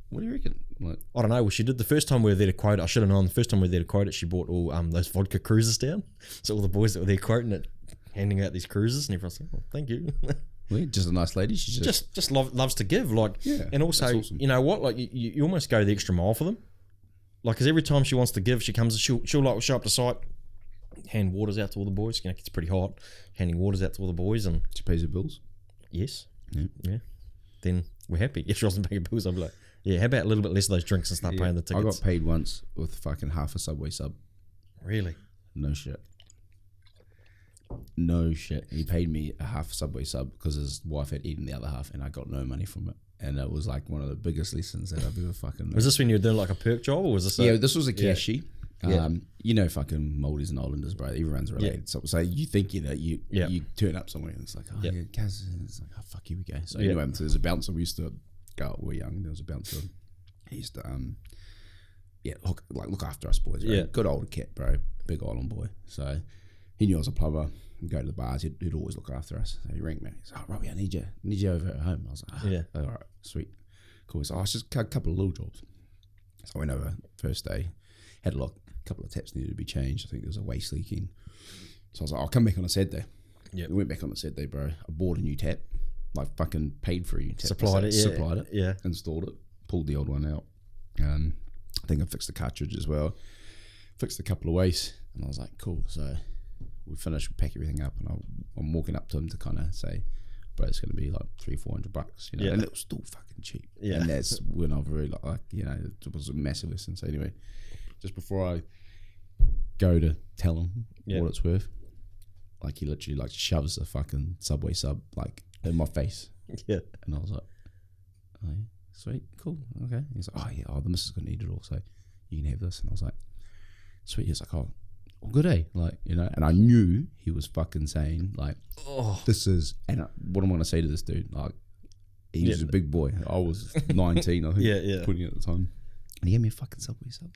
what do you reckon? Like, I don't know. Well, she did the first time we were there to quote it. I should have known. The first time we were there to quote it, she bought all those vodka cruises down. So all the boys that were there quoting it, handing out these cruises, and everyone's like, "Oh, thank you." Well, just a nice lady. She just loves to give, like, and also, awesome. You know what? Like, you almost go the extra mile for them, like, because every time she wants to give, she comes, she'll like show up to site, hand waters out to all the boys. It's pretty hot, handing waters out to all the boys, and she pays her bills. Yes, yeah. Then we're happy. If she doesn't pay her bills, I'll be like, yeah, how about a little bit less of those drinks and start paying the tickets? I got paid once with fucking half a Subway sub. Really? No shit. No shit. He paid me a half Subway sub because his wife had eaten the other half, and I got no money from it. And it was like one of the biggest lessons that I've ever fucking known. Was this when you were doing like a perk job, or was this? This was a cashy. Fucking Maldies and Islanders, bro. Everyone's related. So you think you turn up somewhere and it's like, Kaz, and it's like, oh fuck, here we go. So anyway, so there's a bouncer. We used to go out. We were young. There was a bouncer. He used to look after us boys. Right? Good old cat, bro. Big island boy. So he knew I was a plumber. He'd go to the bars. He'd always look after us. So he rang me. He's like, oh, Robbie, I need you over at home. I was like, all right, sweet, cool. So it's just a couple of little jobs. So I went over first day. Had a couple of taps needed to be changed. I think there was a waste leaking. So I was like, I'll come back on a Saturday. Yeah, we went back on a Saturday, bro. I bought a new tap, like fucking paid for a new tap. Supplied it, installed it, pulled the old one out. I think I fixed the cartridge as well. Fixed a couple of wastes, and I was like, cool. So we finished, we pack everything up, and I'm walking up to him to kind of say, bro, it's going to be like $300-400, you know, and it was still fucking cheap. Yeah, and that's when I've really it was a massive lesson. So anyway, just before I go to tell him what it's worth, like he literally like shoves a fucking Subway sub like in my face. Yeah, and I was like, oh yeah, sweet, cool, okay. He's like, the missus is gonna need it all, so you can have this. And I was like, sweet. He's like, oh, well, good, eh? Like, you know, and I knew he was fucking saying like, this is, and what am I gonna say to this dude? Like, he was a big boy. I was 19, I think, 20 at the time, and he gave me a fucking Subway sub.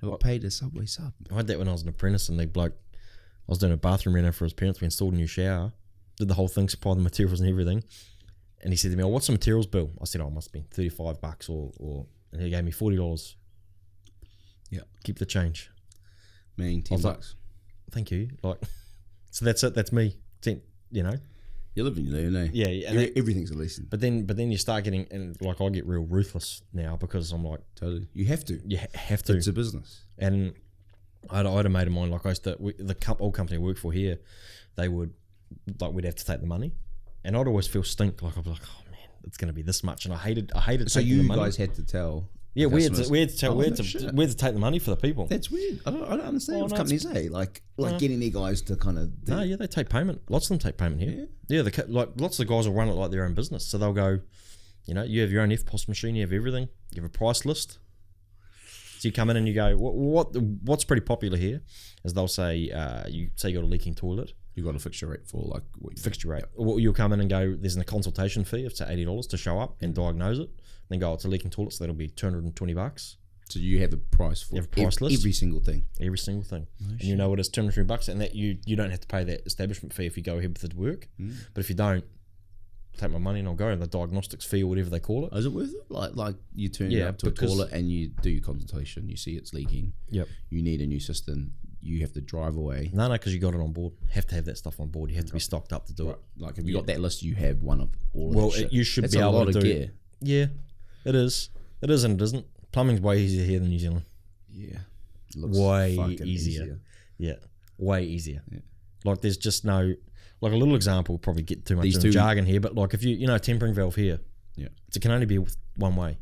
I got paid a Subway sub. I had that when I was an apprentice, and the bloke, I was doing a bathroom reno for his parents. We installed a new shower, did the whole thing, supplied the materials and everything. And he said to me, what's the materials bill? I said, it must be $35 or and he gave me $40. Yeah. Keep the change. Meaning $10. Like, thank you. Like, So that's it. That's me. You know. You live and you learn, eh? Yeah, and everything's a lesson. But then you start getting, and like I get real ruthless now because I'm like, totally. You have to. You have to. It's a business. And I had a mate of mine, like I used to, the old company I work for here, they would, like we'd have to take the money, and I'd always feel stink. Like I'd be like, oh man, it's going to be this much, and I hated. So you guys had to tell. Yeah, we had to take the money for the people. That's weird. I don't understand what companies say. Like getting their guys to kind of. No, yeah, they take payment. Lots of them take payment here. Yeah, like lots of the guys will run it like their own business. So they'll go, you know, you have your own FPOS machine, you have everything, you have a price list. So you come in and you go, what's pretty popular here is they'll say, you got a leaking toilet. You got a fixture rate for like what you fixture rate. Or you'll come in and go, there's a consultation fee of say $80 to show up and diagnose it. Then go, it's a leaking toilet, so that'll be $220. So you have a price for list. Every single thing. Every single thing. And you know it is $220, and that you don't have to pay that establishment fee if you go ahead with the work. But if you don't, take my money and I'll go, and the diagnostics fee or whatever they call it. Oh, is it worth it? Like you turn it up to a toilet and you do your consultation, you see it's leaking. Yep. You need a new system. You have to drive away. No, because you got it on board. Have to have that stuff on board. You have to be stocked up to do it. Like if you got that list, you have one of all of that shit. You should That's be able to do gear. Yeah, it is. It is and it isn't. Plumbing's way easier here than New Zealand. Yeah. It looks way easier. Yeah, way easier. Yeah. Like there's just no, like a little example, probably get too much into jargon here, but like if you know a tempering valve here, it can only be one way.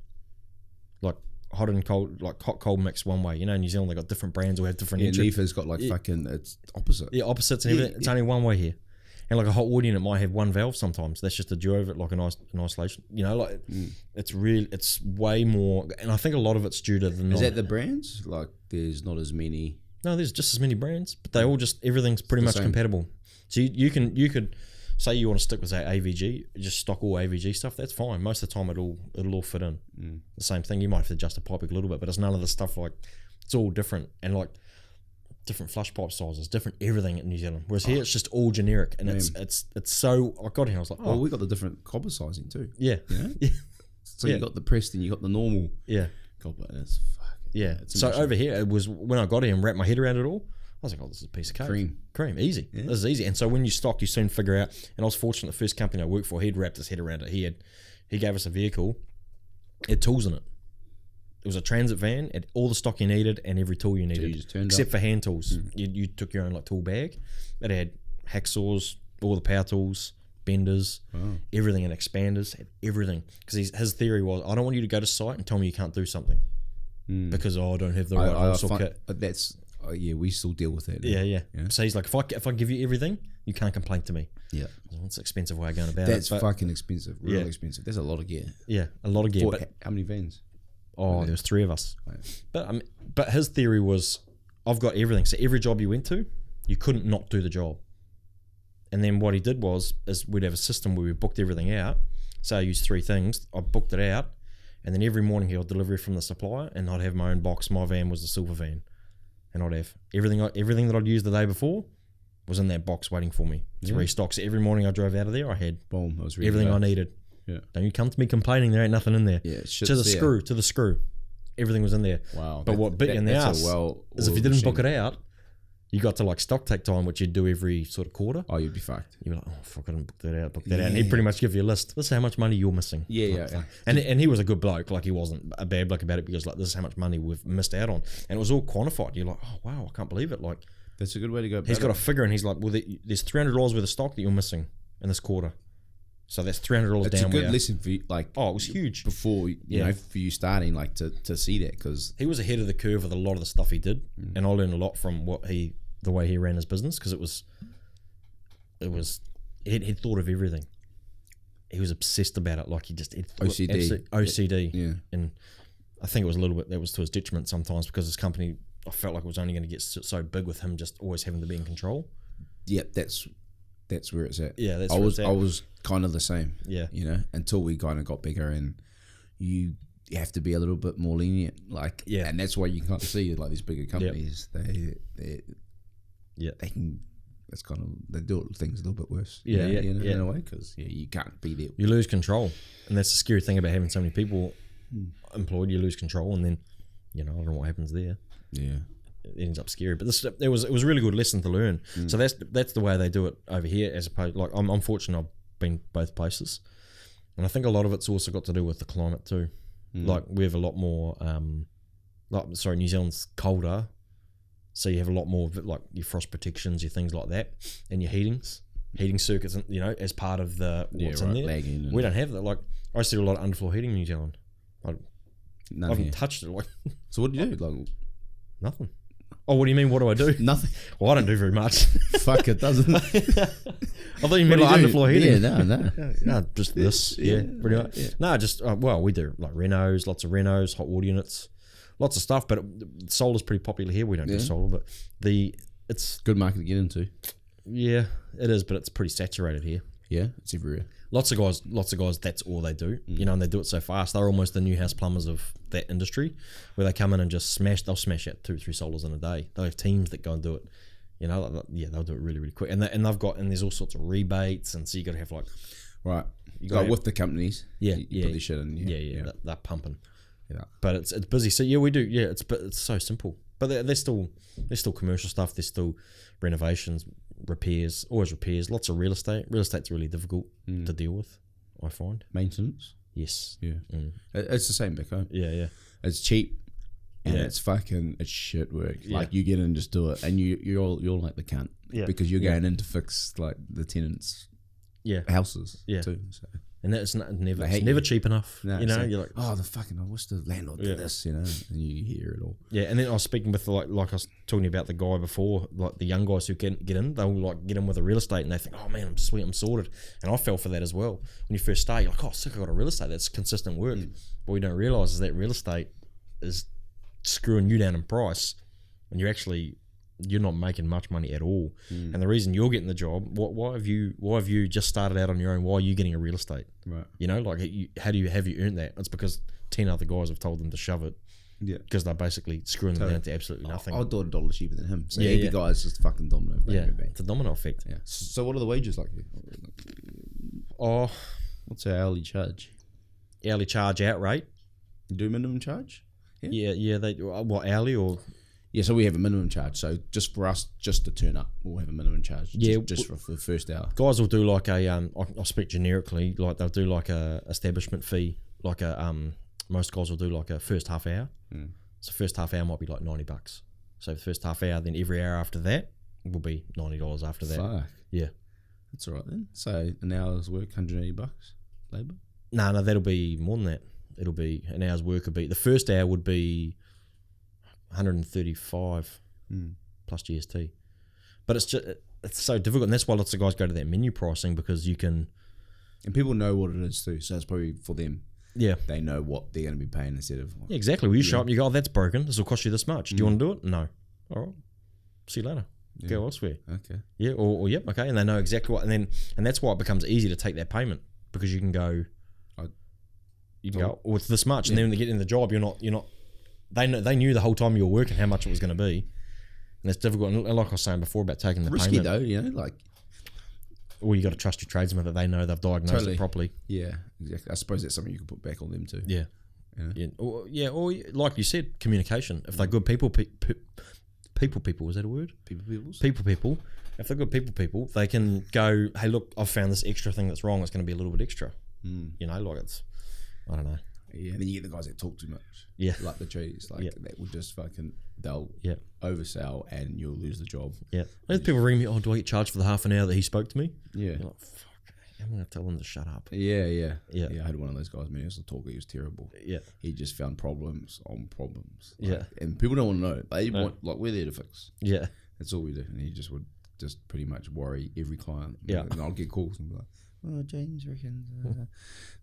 Like hot and cold, like hot cold mix one way. You know, in New Zealand they got different brands or have different entries. Nefa's got like fucking it's opposite. Yeah, opposites and everything. It's only one way here. And like a hot water unit might have one valve sometimes. That's just a duo of it, like an isolation. You know, like it's way more. And I think a lot of it's due to the. Is that the brands? Like, there's not as many. No, there's just as many brands, but they all everything's pretty much compatible. So you could say you want to stick with say AVG, just stock all AVG stuff. That's fine. Most of the time it'll all fit in. The same thing. You might have to adjust the piping a little bit, but it's none of the stuff like it's all different and like. Different flush pipe sizes, different everything in New Zealand. Whereas here it's just all generic, and it's so. I got here, I was like, we got the different copper sizing too. Yeah, yeah. So you got the Preston, you got the normal. Yeah, copper. That's So over here, it was when I got here and wrapped my head around it all. I was like, this is a piece of cake. Cream, easy. Yeah. This is easy. And so when you stock, you soon figure out. And I was fortunate. The first company I worked for, he'd wrapped his head around it. He gave us a vehicle, it had tools in it. It was a transit van, it had all the stock you needed and every tool you needed, except for hand tools. You took your own like tool bag. It had hacksaws, all the power tools, benders, everything, and expanders, had everything. Because his theory was, I don't want you to go to site and tell me you can't do something because I don't have the right kit. That's we still deal with that. Yeah. So he's like, if I give you everything, you can't complain to me. Yeah, well, it's an expensive way of going about it. That's fucking expensive, real expensive. There's a lot of gear. Yeah, a lot of gear. But how many vans? Oh, there was 3 of us. Right. But his theory was, I've got everything. So every job you went to, you couldn't not do the job. And then what he did is we'd have a system where we booked everything out. So I used 3 things. I booked it out, and then every morning he'd deliver it from the supplier, and I'd have my own box. My van was the silver van, and I'd have everything that I'd used the day before was in that box waiting for me to restock. So every morning I drove out of there, I had everything I needed. Yeah. Don't you come to me complaining there ain't nothing in there. Yeah, to the screw. Everything was in there. Wow. But what bit you in the ass is if you didn't book it out, you got to like stock take time, which you'd do every sort of quarter. Oh, you'd be fucked. You'd be like, oh, fuck, I didn't book that out. And he'd pretty much give you a list. This is how much money you're missing. Yeah. And he was a good bloke. Like, he wasn't a bad bloke about it because, like, this is how much money we've missed out on. And it was all quantified. You're like, oh, wow, I can't believe it. Like, that's a good way to go. He's got a figure, and he's like, well, there's $300 worth of stock that you're missing in this quarter. So that's $300 down. It's a good lesson for you, like. Oh, it was huge. Before, you know, for you starting, like, to see that, because he was ahead of the curve with a lot of the stuff he did, and I learned a lot from the way he ran his business, because he thought of everything. He was obsessed about it, like OCD. Yeah, and I think it was a little bit that was to his detriment sometimes, because his company, I felt like it was only going to get so big with him just always having to be in control. Yeah, that's where it's at. Yeah, I was kind of the same. Yeah, you know, until we kind of got bigger, and you have to be a little bit more lenient. Like, and that's why you can't see like these bigger companies. They can. That's kind of, they do things a little bit worse. In a way, because you can't be there. You lose control, and that's the scary thing about having so many people employed. You lose control, and then I don't know what happens there. Yeah, it ends up scary. But it was a really good lesson to learn. So that's the way they do it over here. As opposed, like I'm fortunate I've been both places, and I think a lot of it's also got to do with the climate too. Like we have a lot more. New Zealand's colder, so you have a lot more of it, like your frost protections, your things like that, and your heating circuits, as part of the what's in there. We don't have that. Like I used to do a lot of underfloor heating in New Zealand. I haven't touched it. Like, so what do you do? Like nothing. Oh, what do you mean? What do I do? Nothing. Well, I don't do very much. Fuck, it doesn't. I thought you meant like underfloor heating. Yeah, no, just this. Yeah, pretty much. Yeah. No, just we do like renos, lots of renos, hot water units, lots of stuff. But solar's pretty popular here. We don't do solar, but it's good market to get into. Yeah, it is, but it's pretty saturated here. Yeah, it's everywhere. Lots of guys. That's all they do. And they do it so fast. They're almost the new house plumbers of that industry, where they come in and just smash. They'll smash out 2-3 solars in a day. They have teams that go and do it. They'll do it really, really quick. And there's all sorts of rebates, and so you got to have like with the companies. Yeah, you put this shit in. Yeah. They're pumping. Yeah, but it's busy. So we do. Yeah, it's so simple. But there's still commercial stuff. There's still renovations, repairs, always repairs. Lots of real estate. Real estate's really difficult to deal with, I find. Maintenance. Yes. Yeah. It's the same back home. Yeah. It's cheap, and it's shit work. Yeah. Like you get in and just do it, and you're like the cunt because you're going in to fix like the tenants' houses too. So. And that's never cheap enough. No, you're like, I wish the landlord did this, and you hear it all. Yeah, and then I was speaking with like I was talking about the guy before, like the young guys who can get in, they'll like get in with a real estate and they think, oh man, I'm sweet, I'm sorted. And I fell for that as well. When you first start, you're like, oh, sick, I got a real estate, that's consistent work. What we don't realise is that real estate is screwing you down in price, and you're not making much money at all. And the reason you're getting the job, why have you just started out on your own? Why are you getting a real estate? Right. Have you earned that? It's because 10 other guys have told them to shove it. Yeah. Because they're basically screwing them down to absolutely nothing. I'll do $1 cheaper than him. So the guy's just fucking domino. It's a domino effect. Yeah. So what are the wages like here? Oh, what's our hourly charge? Hourly charge out rate. You do minimum charge? Yeah. They hourly or. Yeah, so we have a minimum charge. So just for us, just to turn up, we'll have a minimum charge. Just for the first hour. Guys will do like a I'll speak generically, like they'll do like a establishment fee, like most guys will do like a first half hour. So first half hour might be like $90. So the first half hour, then every hour after that will be $90 after that. Fuck. Yeah, that's all right then. So an hour's work, $180 labour. No, that'll be more than that. It'll be an hour's work would be the first hour would be 135 plus GST, but it's so difficult, and that's why lots of guys go to that menu pricing, because you can, and people know what it is too, so it's probably for them. Yeah, they know what they're going to be paying instead of exactly. Well, you show up, you go, oh, that's broken. This will cost you this much. Do you want to do it? No. All right. See you later. Go elsewhere. Okay. Yeah. Or yep. Okay. And they know exactly what, and that's why it becomes easy to take that payment, because you can go. You can go, it's this much, and then when they get in the job, you're not. They knew the whole time you were working how much it was going to be, and it's difficult. And like I was saying before about taking the risky payment, though, like. Well, you got to trust your tradesmen that they know they've diagnosed it properly. Yeah, exactly. I suppose that's something you can put back on them too. Yeah, or like you said, communication. If they're good people, is that a word? People. If they're good people, they can go, hey, look, I've found this extra thing that's wrong. It's going to be a little bit extra. Like it's, I don't know. Yeah, and then you get the guys that talk too much. Yeah. Like the trees. That will just they'll oversell and you'll lose the job. Yeah. There's people ring me, oh, do I get charged for the half an hour that he spoke to me? Yeah. You're like, fuck, I'm going to tell them to shut up. Yeah. I had one of those guys, man, he was a talker, he was terrible. Yeah. He just found problems on problems. Yeah. And people don't want to know. They want, we're there to fix. Yeah. That's all we do. And he just would just pretty much worry every client. Yeah. And I'll get calls and be like, oh, James reckons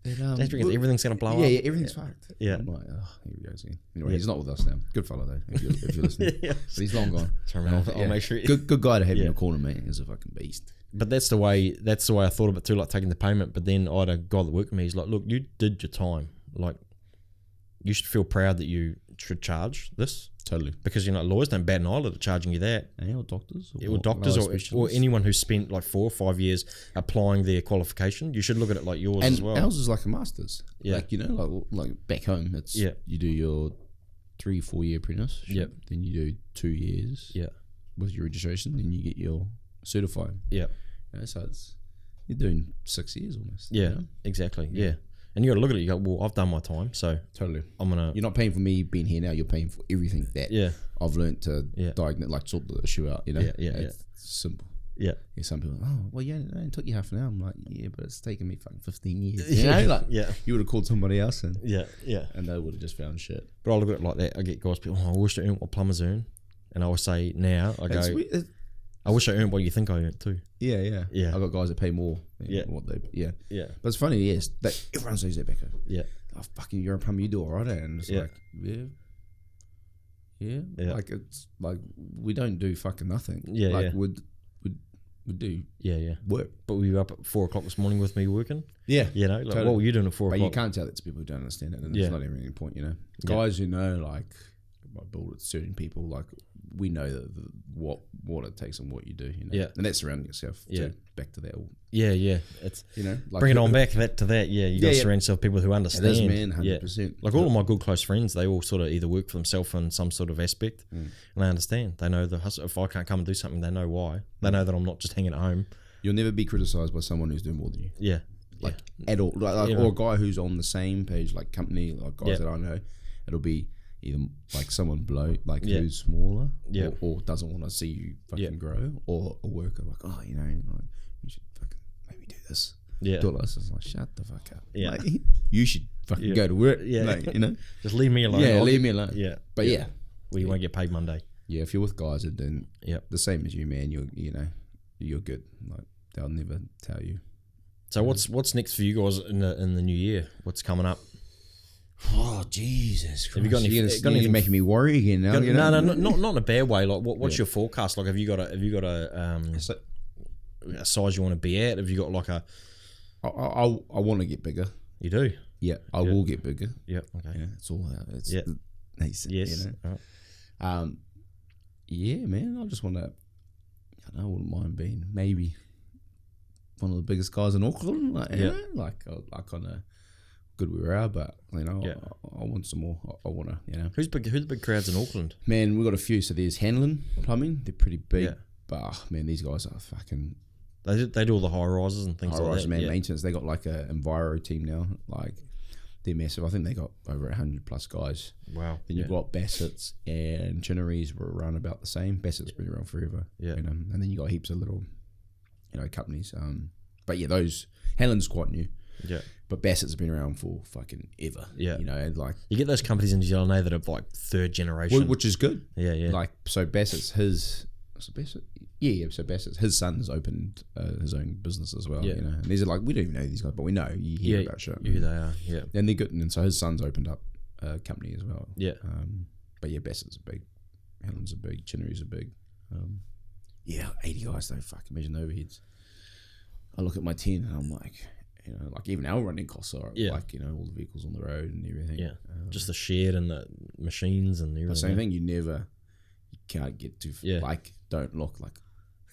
that James reckons everything's going to blow up. Yeah, everything's fucked. Yeah. I'm like, oh, here we go again. Anyway, he's not with us now. Good fellow though, if you're listening. But he's long gone. Sorry, man, I'll make sure. Good guy to have in a corner, man. He's a fucking beast. But that's the way I thought of it too, like taking the payment. But then I had a guy that worked with me. He's like, look, you did your time. Like, you should feel proud that you should charge this. Totally. Because, lawyers don't bat an eyelid at charging you that. Or doctors. Or doctors or anyone who's spent like 4 or 5 years applying their qualification. You should look at it like yours as well. And ours is like a master's. Yeah. Like, like back home, it's you do your 3-4 year apprentice. Yep. Then you do 2 years. Yeah. With your registration, then you get your certified. Yeah. So you're doing 6 years almost. Yeah. Exactly. Yeah. And you got to look at it. You go, well, I've done my time, so totally. I'm gonna. You're not paying for me being here now. You're paying for everything that I've learned to diagnose, like sort the issue out. It's simple. Yeah. Some people, well, it took you half an hour. I'm like, but it's taken me fucking 15 years. You would have called somebody else and and they would have just found shit. But I look at it like that. I get guys, people, I wish I earned what plumbers earn, and I always say now, I wish I earned what you think I earned too. Yeah. I got guys that pay more. What they But it's funny, that everyone says that, Becca. Yeah. Oh, fucking, you're a plumber, you do all right, and it's like, like it's like we don't do fucking nothing. We do work. But were you up at 4 o'clock this morning with me working? Yeah. Totally. What were you doing at 4 o'clock? But you can't tell that to people who don't understand it, and it's not even any point, Guys who know, like, I build with certain people, like, we know that what it takes and what you do, and that's surrounding yourself too. Back to that. It's like bring it on back to that. You got to surround yourself with people who understand. It is, man, 100%. Like all of my good close friends, they all sort of either work for themselves in some sort of aspect, and they understand. They know the hustle. If I can't come and do something, they know why. They know that I'm not just hanging at home. You'll never be criticised by someone who's doing more than you. Yeah, like at all. Like or a guy who's on the same page, like company, like guys that I know. It'll be either like someone below, like who's smaller, or doesn't want to see you fucking grow, or a worker like, like, you should fucking maybe do this. Do this. It's like, shut the fuck up. Like, you should fucking go to work. Like, just leave me alone. Leave me alone. But well, you won't get paid Monday. Yeah, if you're with guys that then the same as you, man, you're good. Like, they'll never tell you. So what's next for you guys in the new year? What's coming up? Oh, Jesus Christ. Have you got anything? You're making me worry again now. No, not in a bad way. Like, what's your forecast? Like, have you got a size you want to be at? Have you got like a? I want to get bigger. You do? Yeah, I will get bigger. Yeah. Okay. Yeah, it's all out. It's nice. Yes. Right. Yeah, man. I just want to. I wouldn't mind being maybe one of the biggest guys in Auckland. Like, I kind of. Good we are, but I want some more. I want to, Who's the big crowds in Auckland? Man, we got a few. So there's Hanlon Plumbing. They're pretty big, but man, these guys are fucking. They do all the high rises and things like that. Man, maintenance. They got like a Enviro team now. Like, they're massive. I think they got over 100+ guys. Wow. Then you've got Bassett's and Chinnery's were around about the same. Bassett's been around forever. Yeah. And then you got heaps of little, companies. But yeah, those Hanlon's quite new. Yeah. But Bassett's been around for fucking ever. Yeah. And like, you get those companies in New Zealand now that are like third generation. Which is good. Yeah. Like, so Bassett's so Bassett's, his son's opened his own business as well. And these are like, we don't even know these guys, but we know, you hear about shit. Who they are, And they're good. And so his son's opened up a company as well. Yeah. But yeah, Bassett's are big. Helen's are big. Chinnery's are big. 80 guys though, fuck, imagine the overheads. I look at my 10 and I'm like, like even our running costs are like, all the vehicles on the road and everything. Yeah. Just the shed and the machines and everything. The same thing, you can't get too, like, don't look like,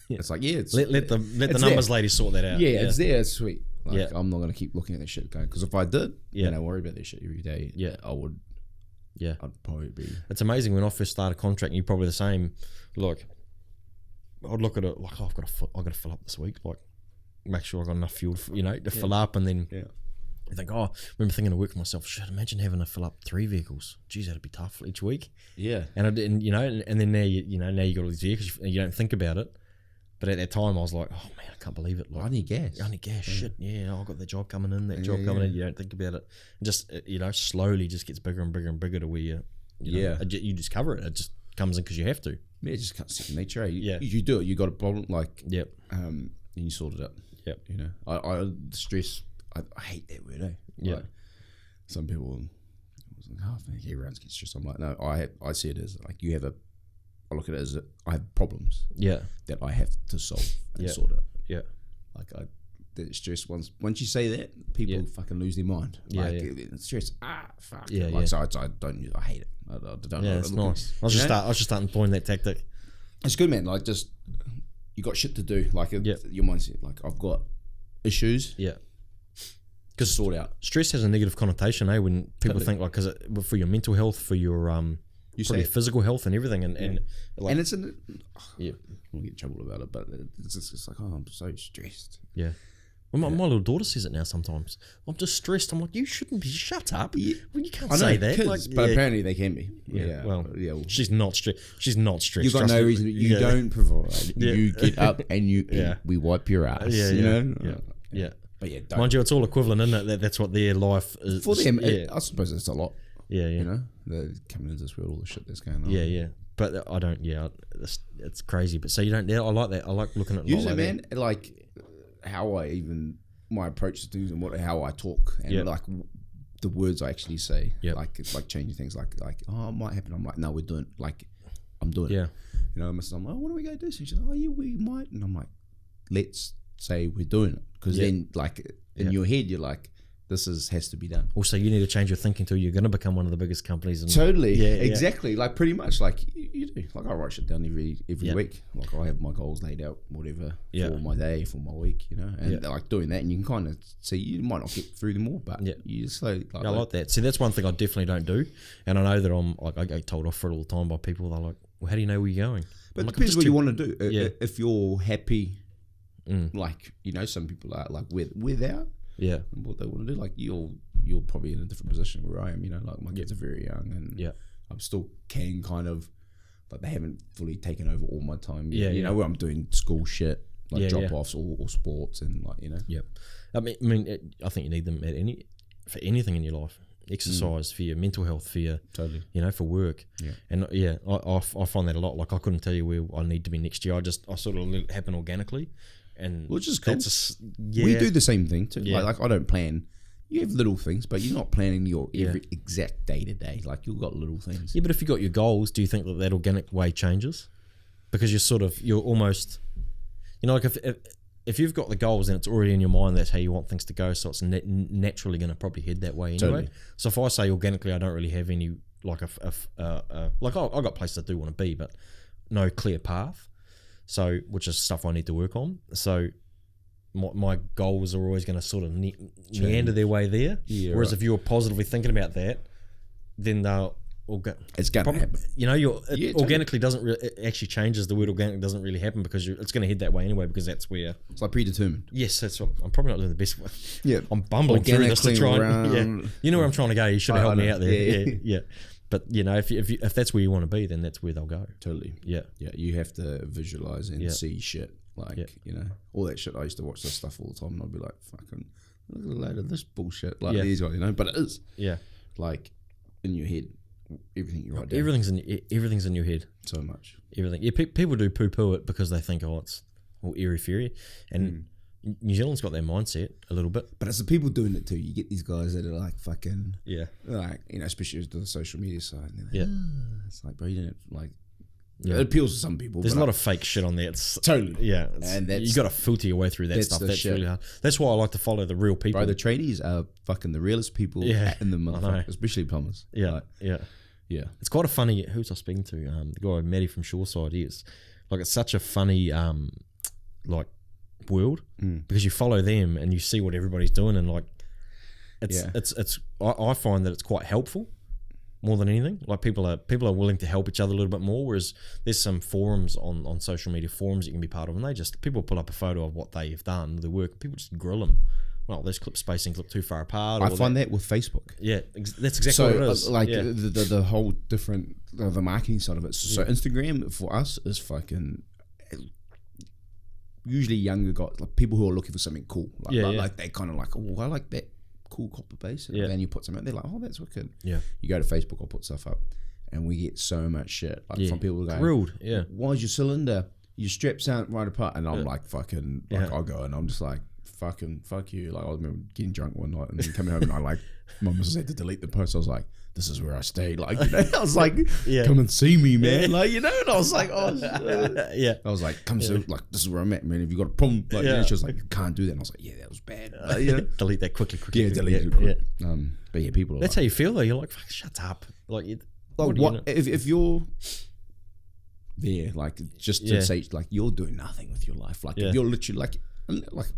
it's like, let the numbers lady sort that out. Yeah, it's there, it's sweet. Like, I'm not going to keep looking at that shit going, because if I did, and I worry about that shit every day, I would, I'd probably be. It's amazing when I first started contracting, you're probably the same. Look, I'd look at it like, I've got to fill up this week, like, make sure I got enough fuel, to fill up, and then you think, I remember thinking to work for myself, shit, imagine having to fill up 3 vehicles. Geez, that'd be tough each week. Yeah. And then now you got all these vehicles, you don't think about it. But at that time, I was like, oh man, I can't believe it. Like, I need gas. Shit. Yeah, I've got that job coming in, coming in. You don't think about it. And just, slowly just gets bigger and bigger and bigger to where you you just cover it. It just comes in because you have to. Yeah, it just comes second nature. You do it. You got a problem, like, and you sort it out. Yep. I stress. I hate that word. Like, some people, everyone's getting stressed. I'm like, no. I see it as like I look at it as I have problems. That I have to solve and sort out. Yeah. Like that stress. Once you say that, people fucking lose their mind. Like stress. Fuck. Yeah. Like, so I don't. I hate it. I don't. Yeah, it's nice. I was just starting employing that tactic. It's good, man. Like, just you got shit to do. Like your mindset. Like, I've got issues. Yeah. Because sort out. Stress has a negative connotation, when people think like, because for your mental health, for your probably physical health and everything, and it's we'll get in trouble about it, but it's just like, oh, I'm so stressed. Yeah. Well, my little daughter says it now sometimes. I'm just stressed. I'm like, you shouldn't be. Shut up. Yeah. Well, you can't say that. Like, but apparently they can be. Yeah. Well, she's not stressed. She's not stressed. You've got no reason. You don't provide. You get up and you eat. We wipe your ass. You know? Yeah. But mind you, it's all equivalent, isn't it? That's what their life is. For them, I suppose it's a lot. Yeah. You know, they're coming into this world, all the shit that's going on. Yeah. But I don't. Yeah, it's crazy. But so you don't. I like that. I like looking at. Usually, man, like how my approach to things and how I talk and like the words I actually say. Yeah. Like it's like changing things. Like oh, it might happen. I'm like, no, we're doing. Like I'm doing it. You know, I'm like, oh, what are we gonna do? So she's like, oh yeah, we might. And I'm like, let's say we're doing it, because then like in your head you're like, this has to be done. Also, you need to change your thinking too. You're going to become one of the biggest companies. Totally. Exactly. Like pretty much like you do. Like I write shit down every week. Like I have my goals laid out, whatever, for my day, for my week, you know, and like doing that, and you can kind of see you might not get through them all, but you slowly. Like, I like that. See, that's one thing I definitely don't do, and I know that I'm like, I get told off for it all the time by people. They're like, well, how do you know where you're going? But it depends what you want to do. If you're happy, like, you know, some people are like without. Yeah, and what they want to do, like you're probably in a different position where I am. You know, like my kids are very young, and I'm still can kind of like they haven't fully taken over all my time. You know, where I'm doing school shit, like drop offs or sports, and like, you know. Yep. I mean, I think you need them for anything in your life. Exercise for your mental health, for your you know, for work. Yeah. And I find that a lot. Like I couldn't tell you where I need to be next year. I sort of let it happen organically. And which is cool. We do the same thing too. Like I don't plan. You have little things, but you're not planning your every exact day to day. Like you've got little things. Yeah, but if you got your goals, do you think that organic way changes? Because you're almost, you know, like if you've got the goals and it's already in your mind, that's how you want things to go. So it's naturally going to probably head that way anyway. Totally. So if I say organically, I don't really have any like like I got places I do want to be, but no clear path. So, which is stuff I need to work on. So, my goals are always going to sort of meander their way there. Yeah, whereas if you're positively thinking about that, then they'll it's going to happen. You know, organically doesn't really, it actually changes. The word organic doesn't really happen because it's going to head that way anyway, because that's where it's like predetermined. Yes, that's what I'm probably not doing the best one. Yeah, I'm bumbling through this to try and you know where I'm trying to go. You should have helped me out there. Yeah. But you know, if that's where you want to be, then that's where they'll go. Totally. Yeah. You have to visualize and see shit. Like, you know, all that shit. I used to watch this stuff all the time, and I'd be like, fucking look at a load of this bullshit. Like these guys, you know. But it is. Yeah. Like in your head, everything you write down. Everything's in your head. So much. Everything. Yeah. People do poo-poo it because they think, oh, it's all airy-fairy, and New Zealand's got their mindset a little bit, but it's the people doing it too. You get these guys that are like fucking like, you know, especially with the social media side. Like, it's like, bro, you don't like. It appeals to some people. There's a lot of fake shit on there. It's totally and you got to filter your way through that stuff. That's really hard. That's why I like to follow the real people. Bro, the tradies are fucking the realest people in the motherfucker, especially plumbers. Yeah, yeah. It's quite a funny. Who's I speaking to? The guy Matty from Shoreside. He is like, it's such a funny like world because you follow them and you see what everybody's doing, and like it's I find that it's quite helpful more than anything. Like people are willing to help each other a little bit more, whereas there's some forums on social media forums you can be part of, and people pull up a photo of what they have done, their work, and people just grill them. Well, this spacing clip too far apart. I find that with Facebook. Yeah, that's exactly what it is. Like the whole different the marketing side of it. So Instagram for us is fucking. Usually younger guys, like people who are looking for something cool. Like they kind of like, oh, I like that cool copper base. And then you put something out, they're like, oh, that's wicked. Yeah. You go to Facebook, I'll put stuff up, and we get so much shit from people going, grilled. Why is your cylinder, your straps aren't right apart? And I'm like, fucking, like I'll go and I'm just like, fucking, fuck you. Like I remember getting drunk one night and then coming home and I like, my missus had to delete the post. I was like, this is where I stayed. Like, you know, I was like, come and see me, man. Like, you know, and I was like, oh, I was like, come see, like, this is where I'm at, man. If you got a problem, like, she was like, you can't do that. And I was like, yeah, that was bad. Delete that quickly. Yeah, delete it quick. But yeah, people are that's like, how you feel though. You're like, fuck, shut up. Like, if you're there, like, just to say, like, you're doing nothing with your life. Like, if you're literally like,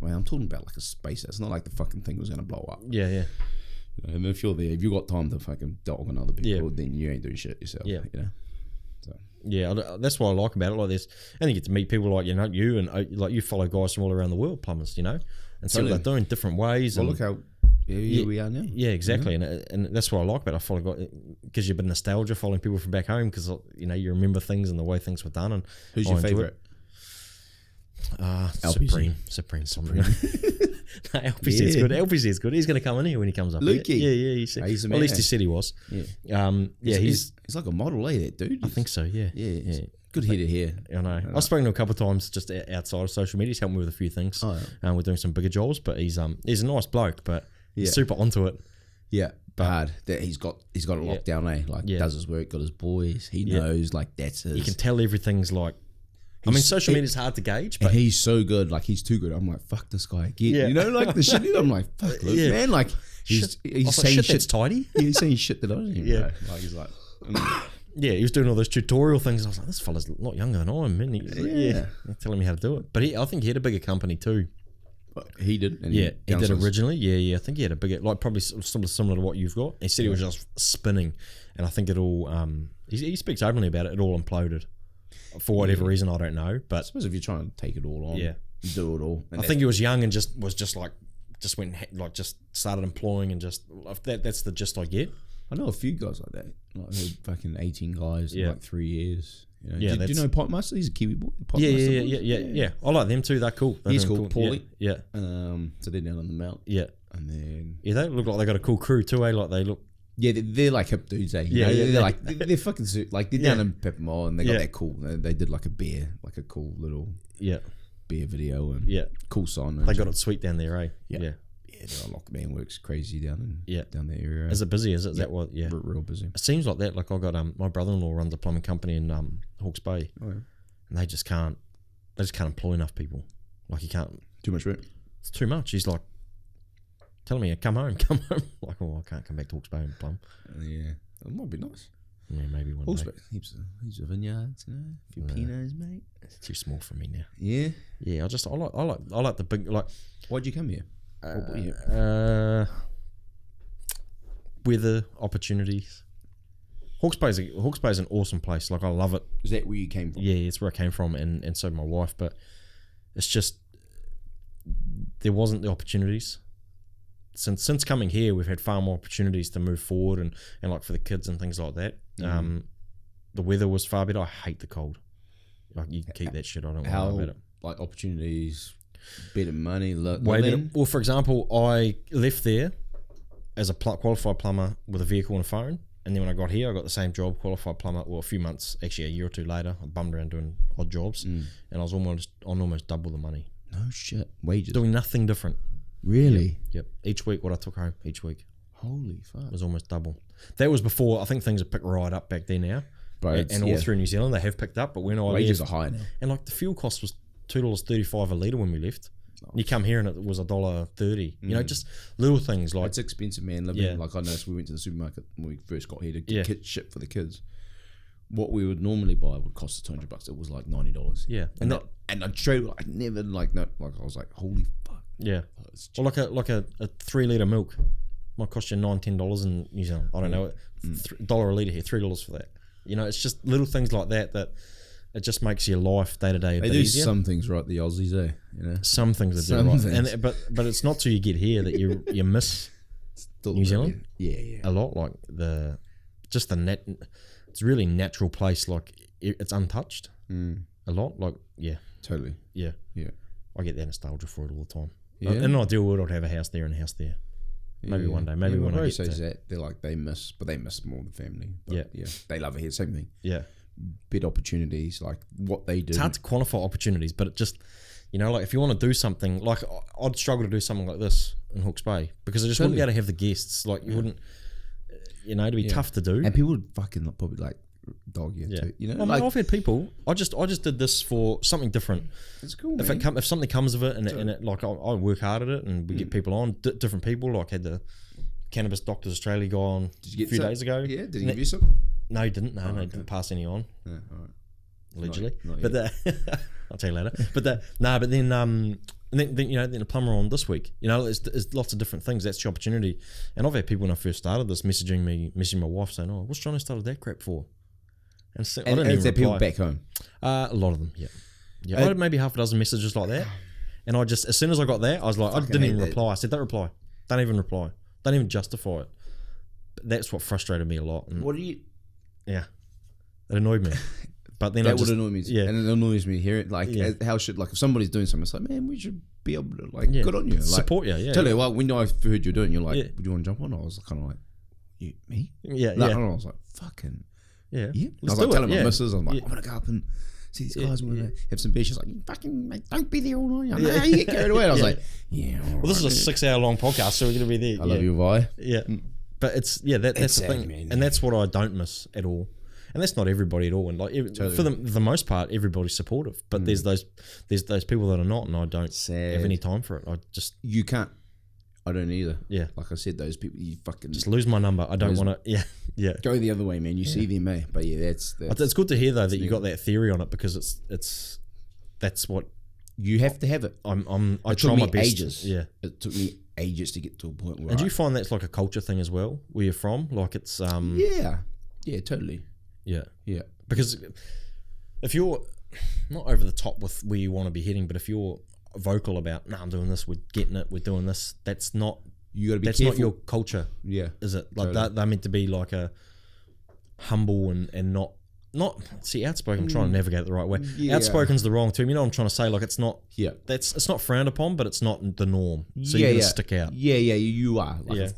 well, I'm talking about like a space. It's not like the fucking thing was going to blow up. Yeah. And if you're there, if you got time to fucking dog on other people, then you ain't doing shit yourself. Yeah. You know. So. Yeah, that's what I like about it. Like this, and you get to meet people like you and like you follow guys from all around the world, plumbers, and see what they're doing different ways. Well, and, look how we are now. Yeah, exactly, and that's what I like about it. I follow guys because you've been nostalgia following people from back home because you remember things and the way things were done. And who's your favorite? Supreme. No, LPC's good. LPC's good. He's going to come in here when he comes up. Lukey. Yeah. At least he said he was. Yeah. He's like a model, that dude. I think so. Yeah. Good head of hair. I know. I've spoken to him a couple of times just outside of social media. He's helped me with a few things. We're doing some bigger jobs, but he's a nice bloke, but he's super onto it. Yeah. But he's got it locked down, does his work, got his boys. He knows, that's his. You can tell everything's like. Social media is hard to gauge, but he's so good. He's too good. I'm like, fuck this guy again. The shit. I'm like, fuck, Luke, man. He's saying shit that's tidy. He's saying shit that I don't even know. He's like, yeah, he was doing all those tutorial things. And I was like, this fella's a lot younger than I am, man. He's telling me how to do it. But I think he had a bigger company too. He did. And he did originally. Yeah. I think he had a bigger, probably similar to what you've got. He said it was just spinning, and I think it all. He speaks openly about it. It all imploded. For whatever reason, I don't know. But I suppose if you're trying to take it all on, do it all. I think he was young and just started employing and that's the gist I get. I know a few guys like that, fucking 18 guys in 3 years. Do you know Potmaster? He's a Kiwi boy. Yeah. I like them too. They're cool. He's cool. Paulie. Yeah. So they're down on the mount. Yeah. And then they look like they got a cool crew too. They look. Yeah, they're like hip dudes, They're they're fucking they're down in Peppermore and they got that cool. They did a beer, a cool little beer video and cool song. They got it sweet down there, eh? Yeah. A lot of man works crazy down down that area. Is it busy? Is it? Is that what? Yeah, real busy. It seems like that. I got my brother-in-law runs a plumbing company in Hawke's Bay, and they just can't employ enough people. You can't. Too much work. It's too much. He's like. Telling me, come home. I can't come back to Hawke's Bay and plumb. Yeah, it might be nice. Yeah, maybe one Hawke's day. Bay, heaps of vineyards, a few pinots, mate. It's too small for me now. Yeah, yeah. I like the big Why'd you come here? Weather opportunities. Hawke's Bay's an awesome place. I love it. Is that where you came from? Yeah, it's where I came from, and so did my wife. But it's just there wasn't the opportunities. Since coming here, we've had far more opportunities to move forward and for the kids and things like that. The weather was far better. I hate the cold. You can keep that shit. I don't know about it. Opportunities, better money, way better. Well, for example, I left there as a qualified plumber with a vehicle and a phone, and then when I got here, I got the same job, qualified plumber. Well, a few months, actually a year or two later, I bummed around doing odd jobs, and I was almost double the money. No shit, wages. Doing nothing different. Really? Yep. Each week, what I took home each week. Holy fuck. Was almost double. That was before, I think things have picked right up back there now. But and all through New Zealand, they have picked up. But when I wages left, are high now. And the fuel cost was $2.35 a litre when we left. Oh, you come here and it was $1.30. Just little things like... It's expensive, man, living. I noticed we went to the supermarket when we first got here to get shit for the kids. What we would normally buy would cost us $200. It was like $90. Yeah. And I trade, I never I was like, holy fuck. Yeah, well, like a 3 litre milk might cost you $9-10 in New Zealand. I don't know, $1 a litre here, $3 for that. It's just little things like that it just makes your life day to day. They do easier. Some things right, the Aussies, Some things they do right, and but it's not till you get here that you miss New Zealand. Yeah, a lot. It's a really natural place. It's untouched. A lot. Totally. Yeah. I get that nostalgia for it all the time. Yeah. In an ideal world, I'd have a house there and a house there. Maybe one day. Maybe when I get says that they miss more the family. But they love it here. Same thing. Yeah, bit opportunities what they do. It's hard to quantify opportunities, but it just if you want to do something I'd struggle to do something like this in Hawke's Bay because I just wouldn't be able to have the guests. You wouldn't. It'd be tough to do, and people would fucking probably dog you too. I've had people. I just did this for something different. It's cool. If something comes of it, and I work hard at it, and we get people on different people. Had the Cannabis Doctors Australia guy on a few days ago. Yeah, did he give you some? No, he didn't. No, he didn't pass any on. Yeah, all right. Allegedly, not but I'll tell you later. But then And then a plumber on this week. There's lots of different things. That's the opportunity. And I've had people when I first started this messaging my wife saying, "Oh, what's Johnny started that crap for?" And so, I don't even reply. People back home? A lot of them, yeah. I had maybe half a dozen messages like that. And I just, as soon as I got there, I was like, I didn't even reply. I said, don't reply. Don't even reply. Don't even justify it. But that's what frustrated me a lot. And what do you... Yeah. It annoyed me. But then that would annoy me. Yeah. And it annoys me hearing it. Like, how should... Like, if somebody's doing something, it's like, man, we should be able to... Like, good on you. Like, support you, yeah. Tell you, when I heard you doing it, you're like, would you want to jump on? I was kind of like, me? Yeah, I was like, fucking... Yeah. I was like telling my missus, I'm like, I'm going to go up and see these guys want to have some beer. She's like, you fucking mate, don't be there all night. I know you get carried away. And I was like, well, this is a 6-hour long podcast, so we're going to be there. I love you, Vi. Yeah. But it's, that's the thing. Man. And that's what I don't miss at all. And that's not everybody at all. And like for the most part, everybody's supportive. But there's those people that are not, and I don't have any time for it. You can't. I don't either. Yeah. Like I said, those people, you fucking... Just lose my number. I don't want to... Yeah. Go the other way, man. You see them, that's it's good to hear, though, that you got that theory on it, because that's what... You have to have it. I try my best. Ages. Yeah. It took me ages to get to a point where... And do you find that's like a culture thing as well, where you're from? Like it's... Yeah, totally. Yeah. Yeah. Because if you're not over the top with where you want to be heading, but if you're vocal about, I'm doing this, we're getting it, we're doing this, that's not... You got to be that's careful. not your culture. Yeah. Is it? Like totally. They're meant to be like a humble and not see, outspoken. I'm trying to navigate it the right way. Yeah. Outspoken's the wrong term. You know what I'm trying to say? Like it's not. Yeah. It's not frowned upon, but it's not the norm. So you're gonna stick out. Yeah. You are. Like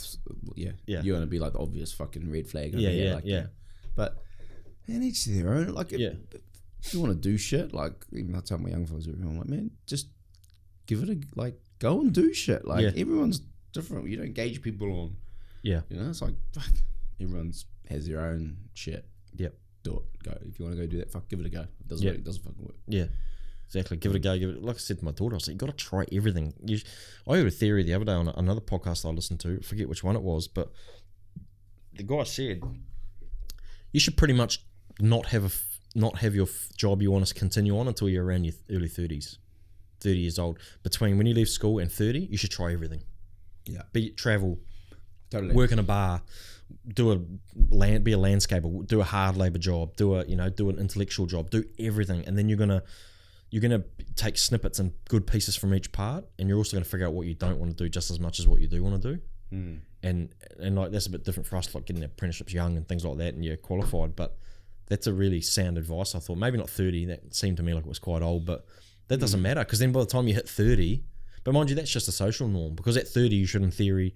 You're gonna be like the obvious fucking red flag. Yeah. But and each to their own. Like if you want to do shit, like even I tell my young fellas, I'm like, man, just give it go and do shit. Like everyone's different. You don't gauge people on. Yeah. It's like fuck. Everyone has their own shit. Yep. Do it. Go. If you want to go do that, fuck, give it a go. It doesn't work. It doesn't fucking work. Yeah. Exactly. Give it a go. Like I said to my daughter, I said, you got to try everything. I heard a theory the other day on another podcast I listened to. I forget which one it was, but the guy said you should pretty much not have your job you want to continue on until you're around your early 30s, 30 years old. Between when you leave school and 30, you should try everything. Yeah. Travel, totally. Work in a bar, be a landscaper, do a hard labor job, do an intellectual job, do everything, and then you're gonna take snippets and good pieces from each part, and you're also gonna figure out what you don't want to do just as much as what you do want to do. And like that's a bit different for us, like getting apprenticeships young and things like that, and you're qualified. But that's a really sound advice. I thought maybe not 30. That seemed to me like it was quite old, but that doesn't matter, because then by the time you hit 30. But mind you, that's just a social norm, because at 30 you should, in theory,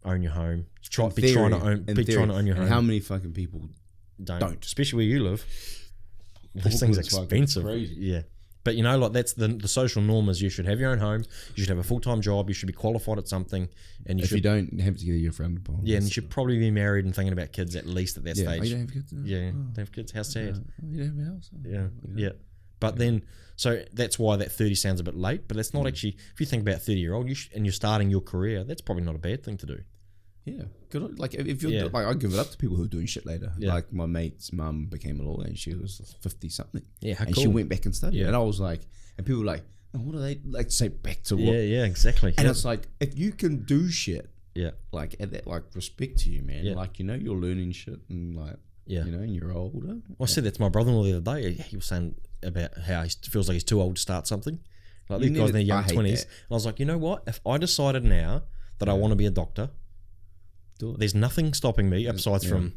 own your home. Trying to own your home. And how many fucking people don't? Especially where you live. This thing's expensive. Crazy. Yeah. But like that's the social norm is you should have your own home, you should have a full-time job, you should be qualified at something, and if you don't have to get your friend upon. Yeah, and you should probably be married and thinking about kids at least at that stage. Oh, you don't have kids? Don't have kids. How sad. You don't have a house? Yeah. But then, so that's why that 30 sounds a bit late, but it's not actually, if you think about 30-year-old and you're starting your career, that's probably not a bad thing to do. Yeah, good. Like if you're like, I give it up to people who are doing shit later. Yeah. Like my mate's mum became a lawyer and she was 50 something. Yeah, how and cool. she went back and studied. And I was like, and people were like, oh, what do they like to say back to what? Yeah, exactly. And it's like, if you can do shit, like at that, like respect to you, man. Yeah. Like you're learning shit and like, and you're older. Well, I said that to my brother-in-law the other day. He was saying about how he feels like he's too old to start something. Like these guys in their young 20s. And I was like, you know what? If I decided now that I want to be a doctor, there's nothing stopping me besides from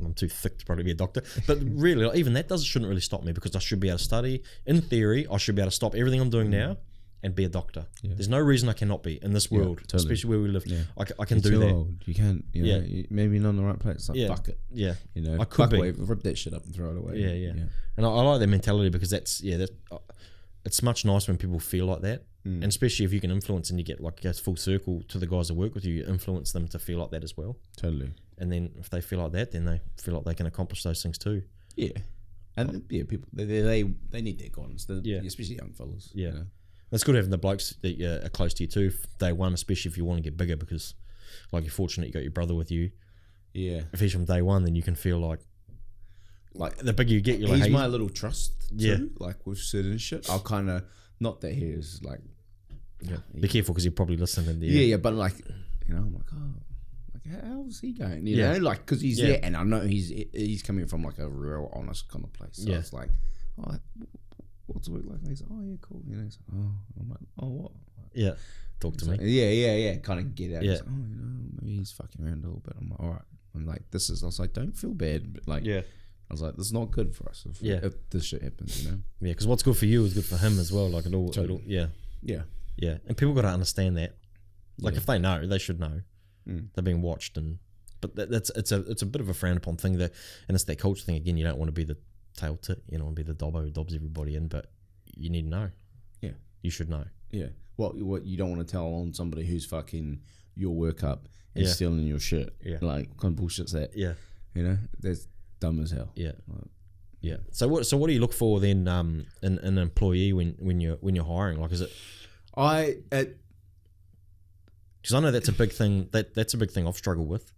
I'm too thick to probably be a doctor. But really, like, even that shouldn't really stop me, because I should be able to study. In theory, I should be able to stop everything I'm doing now and be a doctor. Yeah. There's no reason I cannot be in this world, totally. Especially where we live. Yeah. I can do that. Old. You can't. Maybe not in the right place. Like, fuck it. Yeah. I could be. Rip that shit up and throw it away. Yeah. And I like that mentality, because it's much nicer when people feel like that. And especially if you can influence and you get like a full circle to the guys that work with you, you influence them to feel like that as well. Totally. And then if they feel like that, then they feel like they can accomplish those things too. Yeah. And people they need their guidance. Especially young fellas. Yeah. You know? It's good having the blokes that are close to you too, day one, especially if you want to get bigger, because like you're fortunate you got your brother with you. Yeah. If he's from day one, then you can feel like the bigger you get, you're he's like, my little trust too. Like with certain shit, I'll kind of, not that he is like Yeah. Be careful because you're probably listening there. Yeah, but like, I'm like, oh, like how's he going? You know, like because he's there, and I know he's coming from like a real honest kind of place. So it's like, oh, what's it work like? And he's like, oh yeah, cool. You know, he's like, oh, I'm like, oh what? Yeah, talk to me. Yeah. Kind of get out. Yeah. Like, oh, maybe he's fucking around a little bit. I'm like, all right. I'm like, I was like, don't feel bad, but like, I was like, this is not good for us if this shit happens, Yeah, because what's good for you is good for him as well. Like it all, yeah. And people got to understand that. Like if they know, they should know. They're being watched, but it's a bit of a frowned upon thing that, and it's that culture thing again. You don't want to be the tail tit. You don't want to be the dobbo who dobs everybody in, but you need to know. Yeah, you should know. Yeah. What you don't want to tell on somebody who's fucking your work up and stealing your shit. Yeah. Like what kind of bullshit's that? Yeah. You know, that's dumb as hell. Yeah. Yeah. So what do you look for then in an employee when you're hiring? Like, is it? Because I know that's a big thing. That's a big thing I've struggled with.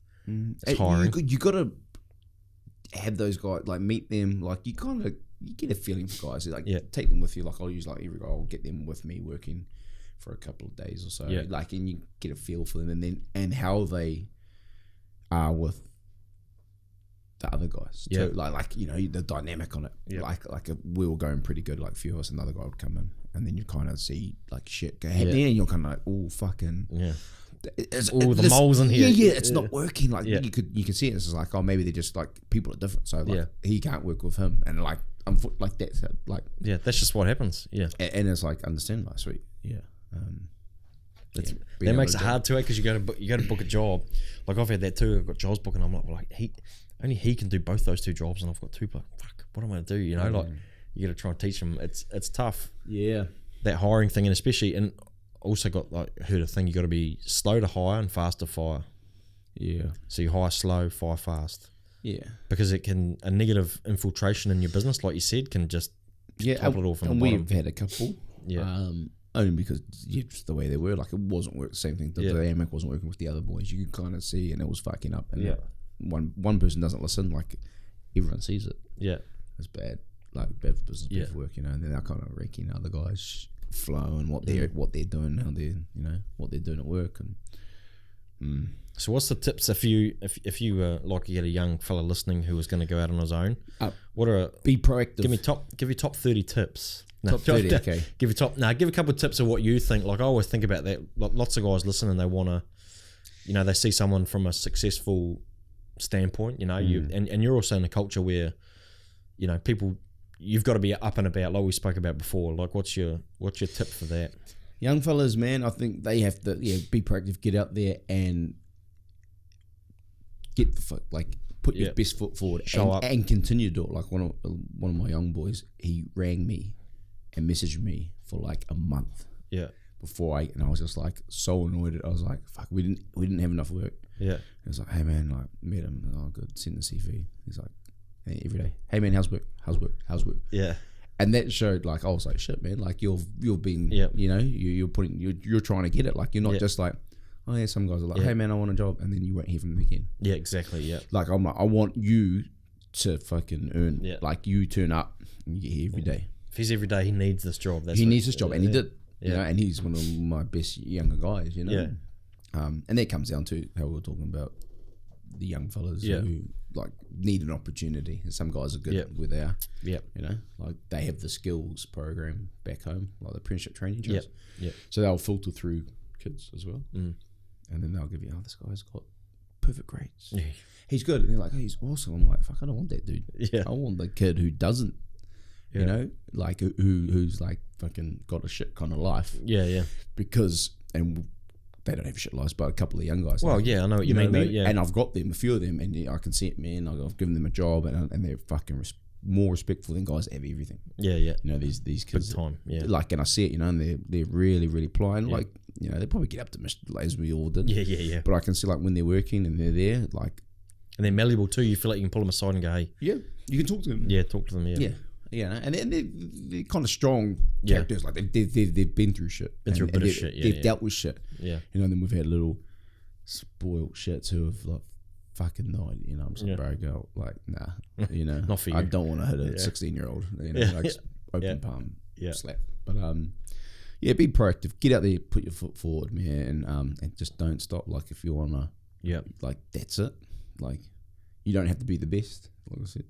Hiring. You got to have those guys, like meet them. Like you get a feeling for guys. Like take them with you. Like I'll use like every guy. I'll get them with me working for a couple of days or so. Yeah. Like and you get a feel for them and how they are with the other guys. Yeah. Too. Like the dynamic on it. Yeah. Like we were going pretty good. Like a few of us, another guy would come in, and then you kind of see like shit go happening, and you're kind of like, oh fucking the moles in here. Yeah, it's not working. Like you can see it. It's just like, oh, maybe they're just like people are different. So like he can't work with him, and like like that's like that's just what happens. Yeah, and it's like understand like sweet. Yeah. That makes it hard too, because you go to book a job. Like I've had that too. I've got jobs booking. I'm like he can do both those two jobs, and I've got two. Like fuck, what am I gonna do? You know, like you got to try and teach them. It's tough. Yeah, that hiring thing, and especially also got like heard a thing. You got to be slow to hire and fast to fire. Yeah. So you hire slow, fire fast. Yeah. Because a negative infiltration in your business, like you said, can just topple it all from the bottom. We've had a couple. Yeah. Only because just the way they were, like it wasn't working. Same thing. The dynamic wasn't working with the other boys. You could kind of see, and it was fucking up. And one person doesn't listen. Like everyone sees it. Yeah, it's bad. Like bad for business, bad for work. And then they're kind of wrecking other guys' flow and what they're doing, how they're what they're doing at work. And so, what's the tips if you like you get a young fella listening who was going to go out on his own? Be proactive. Give you top 30 tips. Top 30, okay. Give a couple of tips of what you think. Like I always think about that. Lots of guys listen and they want to, they see someone from a successful standpoint. And you're also in a culture where, people, you've got to be up and about, like we spoke about before. Like what's your tip for that? Young fellas, man, I think they have to be proactive, get out there and get the fuck put your best foot forward, show up and continue to do it. Like one of my young boys, he rang me and messaged me for like a month. Yeah. Before and I was just like so annoyed. I was like, fuck, we didn't have enough work. Yeah. He was like, hey man, like met him. Oh good, send the CV. He's like, hey, every day, hey man, how's work? Yeah. And that showed like I was like, shit man, like you've been you're trying to get it. Like you're not just like, oh yeah, some guys are like, hey man, I want a job, and then you won't hear from them again. Yeah, exactly. Yeah. Like I'm like, I want you to fucking earn. Yeah. Like you turn up and you get here every day. If he's every day, he needs this job. He needs this job, and he did. Yeah. And he's one of my best younger guys. Yeah. And that comes down to how we were talking about the young fellas who like need an opportunity. And some guys are good where they are. Yeah. Like they have the skills program back home, like the apprenticeship training jobs. Yeah. So they'll filter through kids as well. And then they'll give you, this guy's got perfect grades. Yeah. He's good. And they're like, he's awesome. I'm like, fuck, I don't want that dude. Yeah. I want the kid who doesn't, like who's like fucking got a shit kind of life. Yeah. Because, and they don't have shit lives, but a couple of young guys. Well, like, I know what you mean. Yeah. And I've got them, a few of them, and I can see it, man. I've given them a job, and they're fucking more respectful than guys that have everything. Yeah. These kids. Big time. Yeah. Like, and I see it, and they're really, really applying. Like, they probably get up to as we all did. Yeah. But I can see like when they're working and they're there, like. And they're malleable too. You feel like you can pull them aside and go, hey. Yeah, you can talk to them. Yeah, talk to them. Yeah. And they're kind of strong characters. Like they've been through shit. Through a bit of shit. They've dealt with shit. Yeah. And then we've had little spoiled shits who have like fucking no idea. I'm just like, bro, go like, nah. Not for you. I don't want to hit a 16-year-old. Like open palm slap. But Yeah, be proactive. Get out there, put your foot forward, man, and just don't stop. Like if you wanna, like that's it. Like you don't have to be the best. Like I said,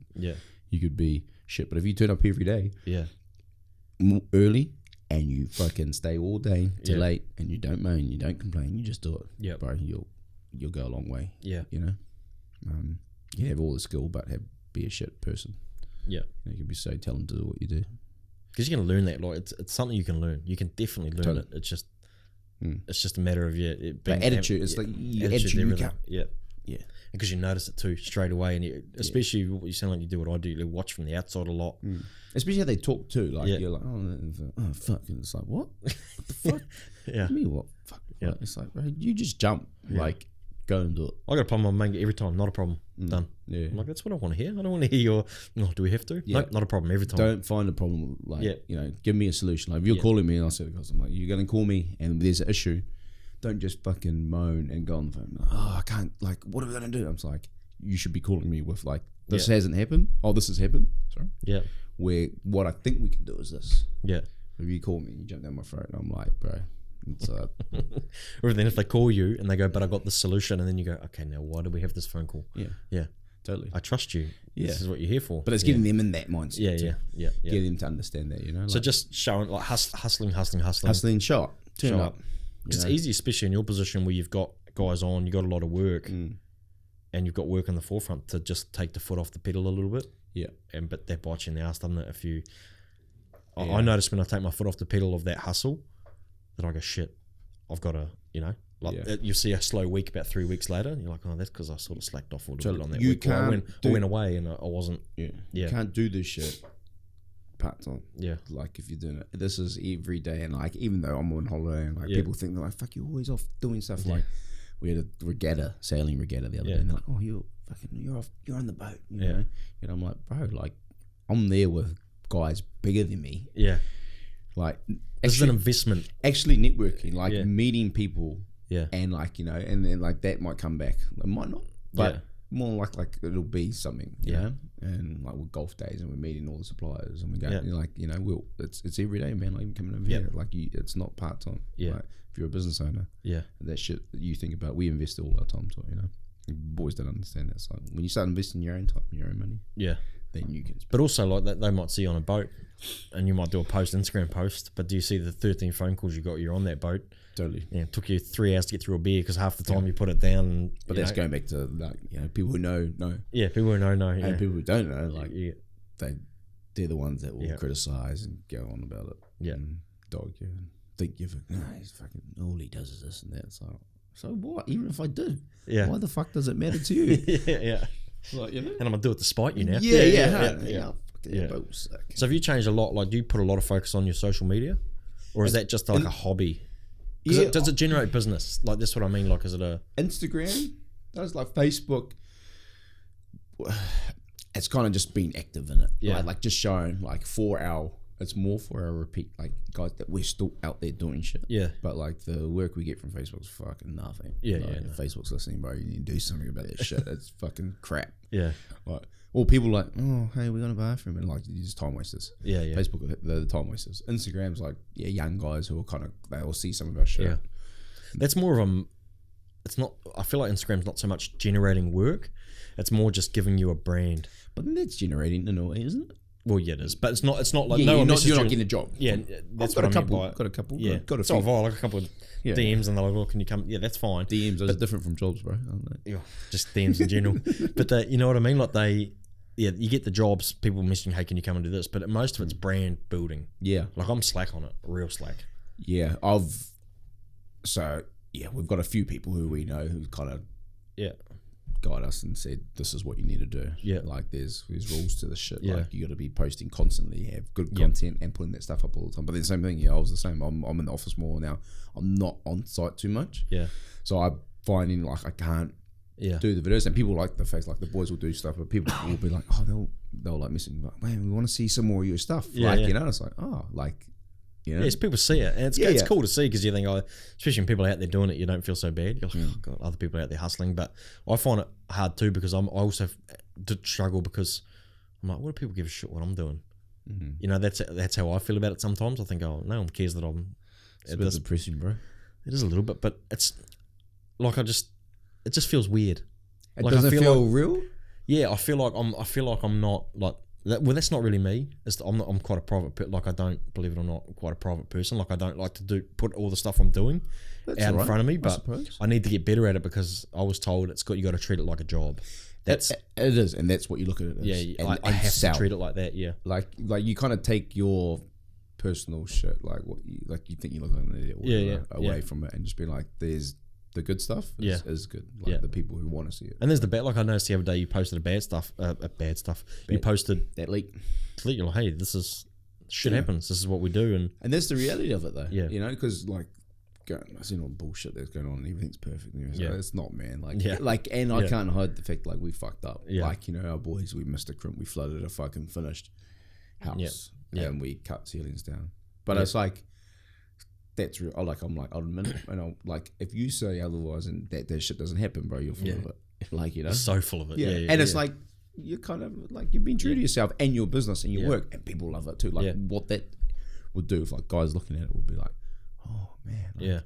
you could be shit, but if you turn up every day, early, and you fucking stay all day till late, and you don't moan, you don't complain, you just do it, bro. You'll go a long way. You know, you have all the skill, but be a shit person. You can be so talented at what you do. Because you can learn that, like it's something you can learn. You can definitely learn it. It's just a matter of it being attitude. It's like attitude. Everything. Yeah. Because you notice it too straight away, and especially what you sound like you do what I do. You watch from the outside a lot. Especially how they talk too. Like you're like, oh fuck, and it's like what the fuck? Me what? Fuck. Like, it's like, bro, you just jump. Like go and do it. I got a problem on mango every time. Not a problem. Done. Yeah. I'm like, that's what I want to hear. I don't want to hear your. No, do we have to? Nope, not a problem. Every time. Don't find a problem. Like you know, give me a solution. Like if you're calling me, and I said, I'm like, you're gonna call me, and there's an issue. Don't just fucking moan and go on the phone. Oh, I can't. Like, what are we gonna do? I'm like, you should be calling me with like, this hasn't happened. Oh, this has happened. Sorry. Yeah. Where what I think we can do is this. Yeah. If you call me, you jump down my throat, and I'm like, bro. It's or then if they call you and they go, but I got this solution, and then you go, okay, now why do we have this phone call? Yeah, totally. I trust you. This is what you're here for. But it's getting them in that mindset. Yeah. Get them to understand that, you know. So just showing like hustling, shot, turn up. It's easy, especially in your position where you've got guys on, you've got a lot of work, and you've got work on the forefront to just take the foot off the pedal a little bit. Yeah, but that bites you in the ass, doesn't it? If you, I notice when I take my foot off the pedal of that hustle, that I go, shit, I've got to, you know, like you see a slow week about 3 weeks later, and you're like, oh, that's because I sort of slacked off a little bit on that week. I went away and I wasn't. You can't do this shit part time. Yeah, like if you're doing it, this is every day, and like even though I'm on holiday, and like people think they're like, fuck, you're always off doing stuff. Like we had a sailing regatta the other day, and they're like, oh, you're off, you're on the boat. You know? And I'm like, bro, like I'm there with guys bigger than me. Yeah. Like it's an investment. Actually networking, like meeting people, and like, you know, and then like that might come back. It might not, but more like it'll be something, you know. And like we're golf days, and we're meeting all the suppliers, and we go like, you know, it's every day, man. Like even coming over here, like it's not part time. Yeah, like, if you're a business owner, that shit that you think about, we invest all our time to it, you know. Boys don't understand that. So when you start investing your own time, your own money, then you can. But also like that, they might see you on a boat, and you might do a Instagram post. But do you see the 13 phone calls you got? You're on that boat. Totally. Yeah, it took you 3 hours to get through a beer because half the time you put it down. And, but that's going back to like, you know, people who know. Yeah, people who know. And people who don't know, like they're the ones that will criticize and go on about it. Yeah, and dog you and think you're he's fucking all he does is this and that. So what? Even if I did, why the fuck does it matter to you? Like, you know? And I'm gonna do it to spite you now. Yeah. So have you changed a lot? Like, do you put a lot of focus on your social media, or is that just like a hobby? Does it generate business? Like, that's what I mean. Like, is it a Instagram? That's like Facebook. It's kind of just being active in it. Yeah, like just showing like 4 hour. It's more for a repeat, like guys that we're still out there doing shit. Yeah, but like the work we get from Facebook's fucking nothing. Yeah, like, if Facebook's listening, bro, you need to do something about that shit. It's fucking crap. Yeah, like or people like, oh, hey, we're gonna bathroom, and like you're just time wasters. Yeah. Facebook, the time wasters. Instagram's like young guys who are kind of, they all see some of our shit. Yeah, that's more of a. It's not. I feel like Instagram's not so much generating work. It's more just giving you a brand. But then that's generating in a way, isn't it? Well, yeah, it is, but it's not like you're not getting a job. Yeah, that's what I mean by it. Got a couple. Yeah, got a few. So like a couple of DMs, and they're like, "Well, can you come?" Yeah, that's fine. DMs are different from jobs, bro. Aren't they? Yeah, just DMs in general. But you know what I mean? Like you get the jobs, people messaging, "Hey, can you come and do this?" But most of it's brand building. Yeah, like I'm slack on it, real slack. Yeah, we've got a few people who we know who kind of guide us and said, this is what you need to do. Yeah, like there's rules to this shit. Yeah, like you got to be posting constantly, have good content, and putting that stuff up all the time. But then the same thing. Yeah, I was the same. I'm in the office more now. I'm not on site too much. Yeah, so I'm finding like I can't do the videos, and people like the face, like the boys will do stuff, but people will be like, oh, they'll like messaging like, man, we want to see some more of your stuff. You know, it's like, oh, like. You know? Yes, people see it, and it's cool to see because you think, especially when people are out there doing it, you don't feel so bad. You're like, oh god, other people out there hustling. But I find it hard too because I also did struggle because I'm like, what do people give a shit what I'm doing? Mm-hmm. You know, that's how I feel about it sometimes. I think, oh, no one cares that I'm It's a bit depressing, bro. It is a little bit, but it's like it just feels weird. It doesn't feel real. Yeah, I feel like I'm not like that. Well, that's not really me. I'm quite a private. Like I don't, believe it or not, quite a private person. Like I don't like to put all the stuff I'm doing out in front of me. But I need to get better at it because I was told you got to treat it like a job. It is, and that's what you look at it as. Yeah, I have to treat it like that. Yeah, like you kind of take your personal shit, like what you think you look like an idiot, away from it, and just be like, there's the good stuff is good, like the people who want to see it. And there's the bad. Like I noticed the other day, you posted you posted that leak. You're like, hey, this is shit happens. This is what we do, and that's the reality of it, though. Yeah, you know, because like. I've seen all the bullshit that's going on and everything's perfect. And it's not, man. I can't hide the fact we fucked up. Yeah. Like, our boys, we missed a crimp, we flooded a fucking finished house and we cut ceilings down. But it's like, that's real. I'll admit it. And I'll, like, if you say otherwise and that shit doesn't happen, bro, you're full of it. Like, You're so full of it. Yeah. And it's like, you're kind of like, you've been true to yourself and your business and your work, and people love it too. Like, what that would do if guys looking at it would be like, oh man,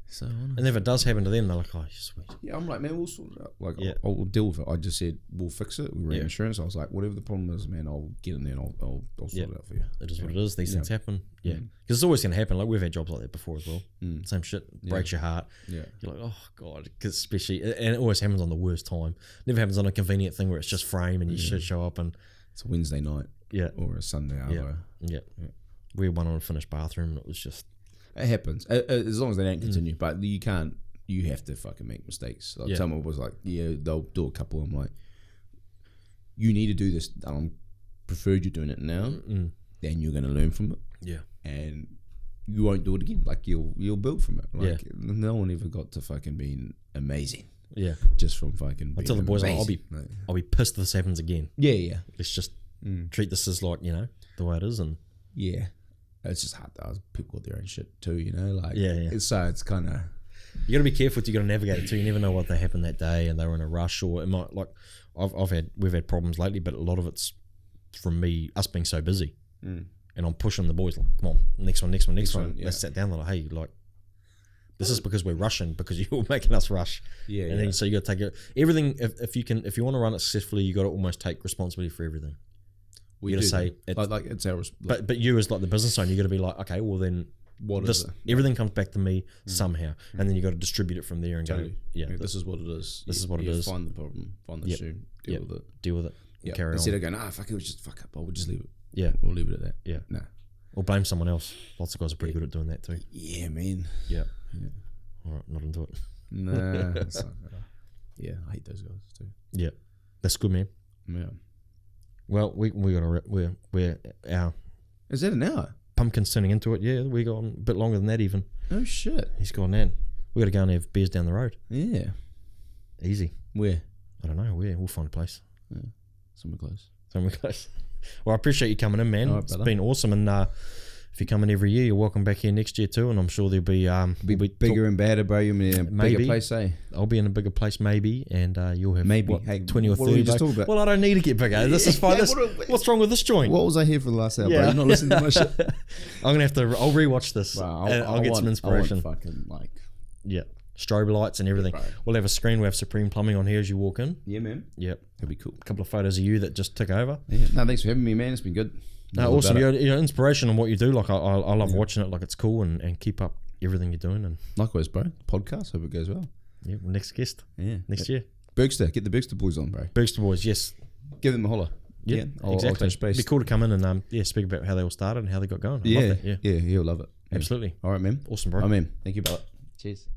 so honest. And if it does happen to them, they're like, oh, sweet. Yeah, I'm like, man, we'll sort it out. Like, I'll deal with it. I just said we'll fix it. We ran insurance. I was like, whatever the problem is, man, I'll get in there and I'll sort it out for you. It is what it is. These things happen. Yeah, because it's always going to happen. Like we've had jobs like that before as well. Same shit breaks your heart. Yeah, you're like, oh god, because especially, and it always happens on the worst time. Never happens on a convenient thing where it's just frame and you should show up and it's a Wednesday night. Or a Sunday hour. Yeah. We had one on a finished bathroom. And it was just. It happens as long as they don't continue, but you can't. You have to fucking make mistakes. Like someone was like, they'll do a couple. I'm like, you need to do this. I preferred you doing it now, then you're going to learn from it. Yeah, and you won't do it again. Like you'll build from it. Like no one ever got to fucking being amazing. Yeah, just from fucking. I tell the boys, I'll be pissed if this happens again. Yeah. Let's just treat this as like the way it is, and it's just hard though. People got their own shit too, Like so it's kind of you got to be careful. You got to navigate it too. You never know what they happened that day, and they were in a rush, or it might like we've had problems lately, but a lot of it's from us being so busy, and I'm pushing the boys like, come on, next one. They sat down, they're like, hey, like this is because we're rushing because you're making us rush. And then so you got to take everything. If you want to run it successfully, you got to almost take responsibility for everything. You got to say it's our but you as like the business owner, you got to be like, okay, well then everything comes back to me somehow, and then you got to distribute it from there and go, this is what it is. This is what it is. Find the problem, find the issue, deal with it. Yeah. Carry Instead on. of going, fuck it, we'll just fuck up. We'll just leave it. Yeah, we'll leave it at that. Yeah, nah. Or blame someone else. Lots of guys are pretty good at doing that too. Yeah, man. Yeah. All right, not into it. Nah. Yeah, I hate those guys too. Yeah, that's good, man. Yeah. Well, we're our. Is that an hour? Pumpkin's turning into it. Yeah, we got a bit longer than that even. Oh shit! He's gone now. We got to go and have beers down the road. Yeah. Easy. Where? I don't know. Where? We'll find a place. Yeah. Somewhere close. Well, I appreciate you coming in, man. Right, it's been awesome, and if you come in every year, you're welcome back here next year too. And I'm sure there'll be bigger and badder, bro. You'll be in a bigger place, eh? I'll be in a bigger place, maybe, and you'll have maybe 20 or 30. Just talking about? Well, I don't need to get bigger. This is fine. What's wrong with this joint? What was I here for the last hour? Bro? You're not listening to my shit. I'm gonna have to. I'll rewatch this. Wow, I'll get some inspiration. I want fucking strobe lights and everything. We'll have a screen. We have Supreme Plumbing on here as you walk in. Yeah, man. Yep, that'd be cool. A couple of photos of you that just took over. Yeah. No, thanks for having me, man. It's been good. No, awesome. You're inspiration on what you do. Like I love watching it. Like it's cool and keep up everything you're doing. And likewise, bro. Podcast. Hope it goes well. Yeah. Well, next guest. Yeah. Next year. Burgster. Get the Burgster boys on, bro. Burgster boys. Yes. Give them a holler. Yeah. Exactly. It'd be cool to come in and speak about how they all started and how they got going. I love that. Yeah. He'll love it. Absolutely. All right, man. Awesome, bro. I'm in. Thank you, brother. Cheers.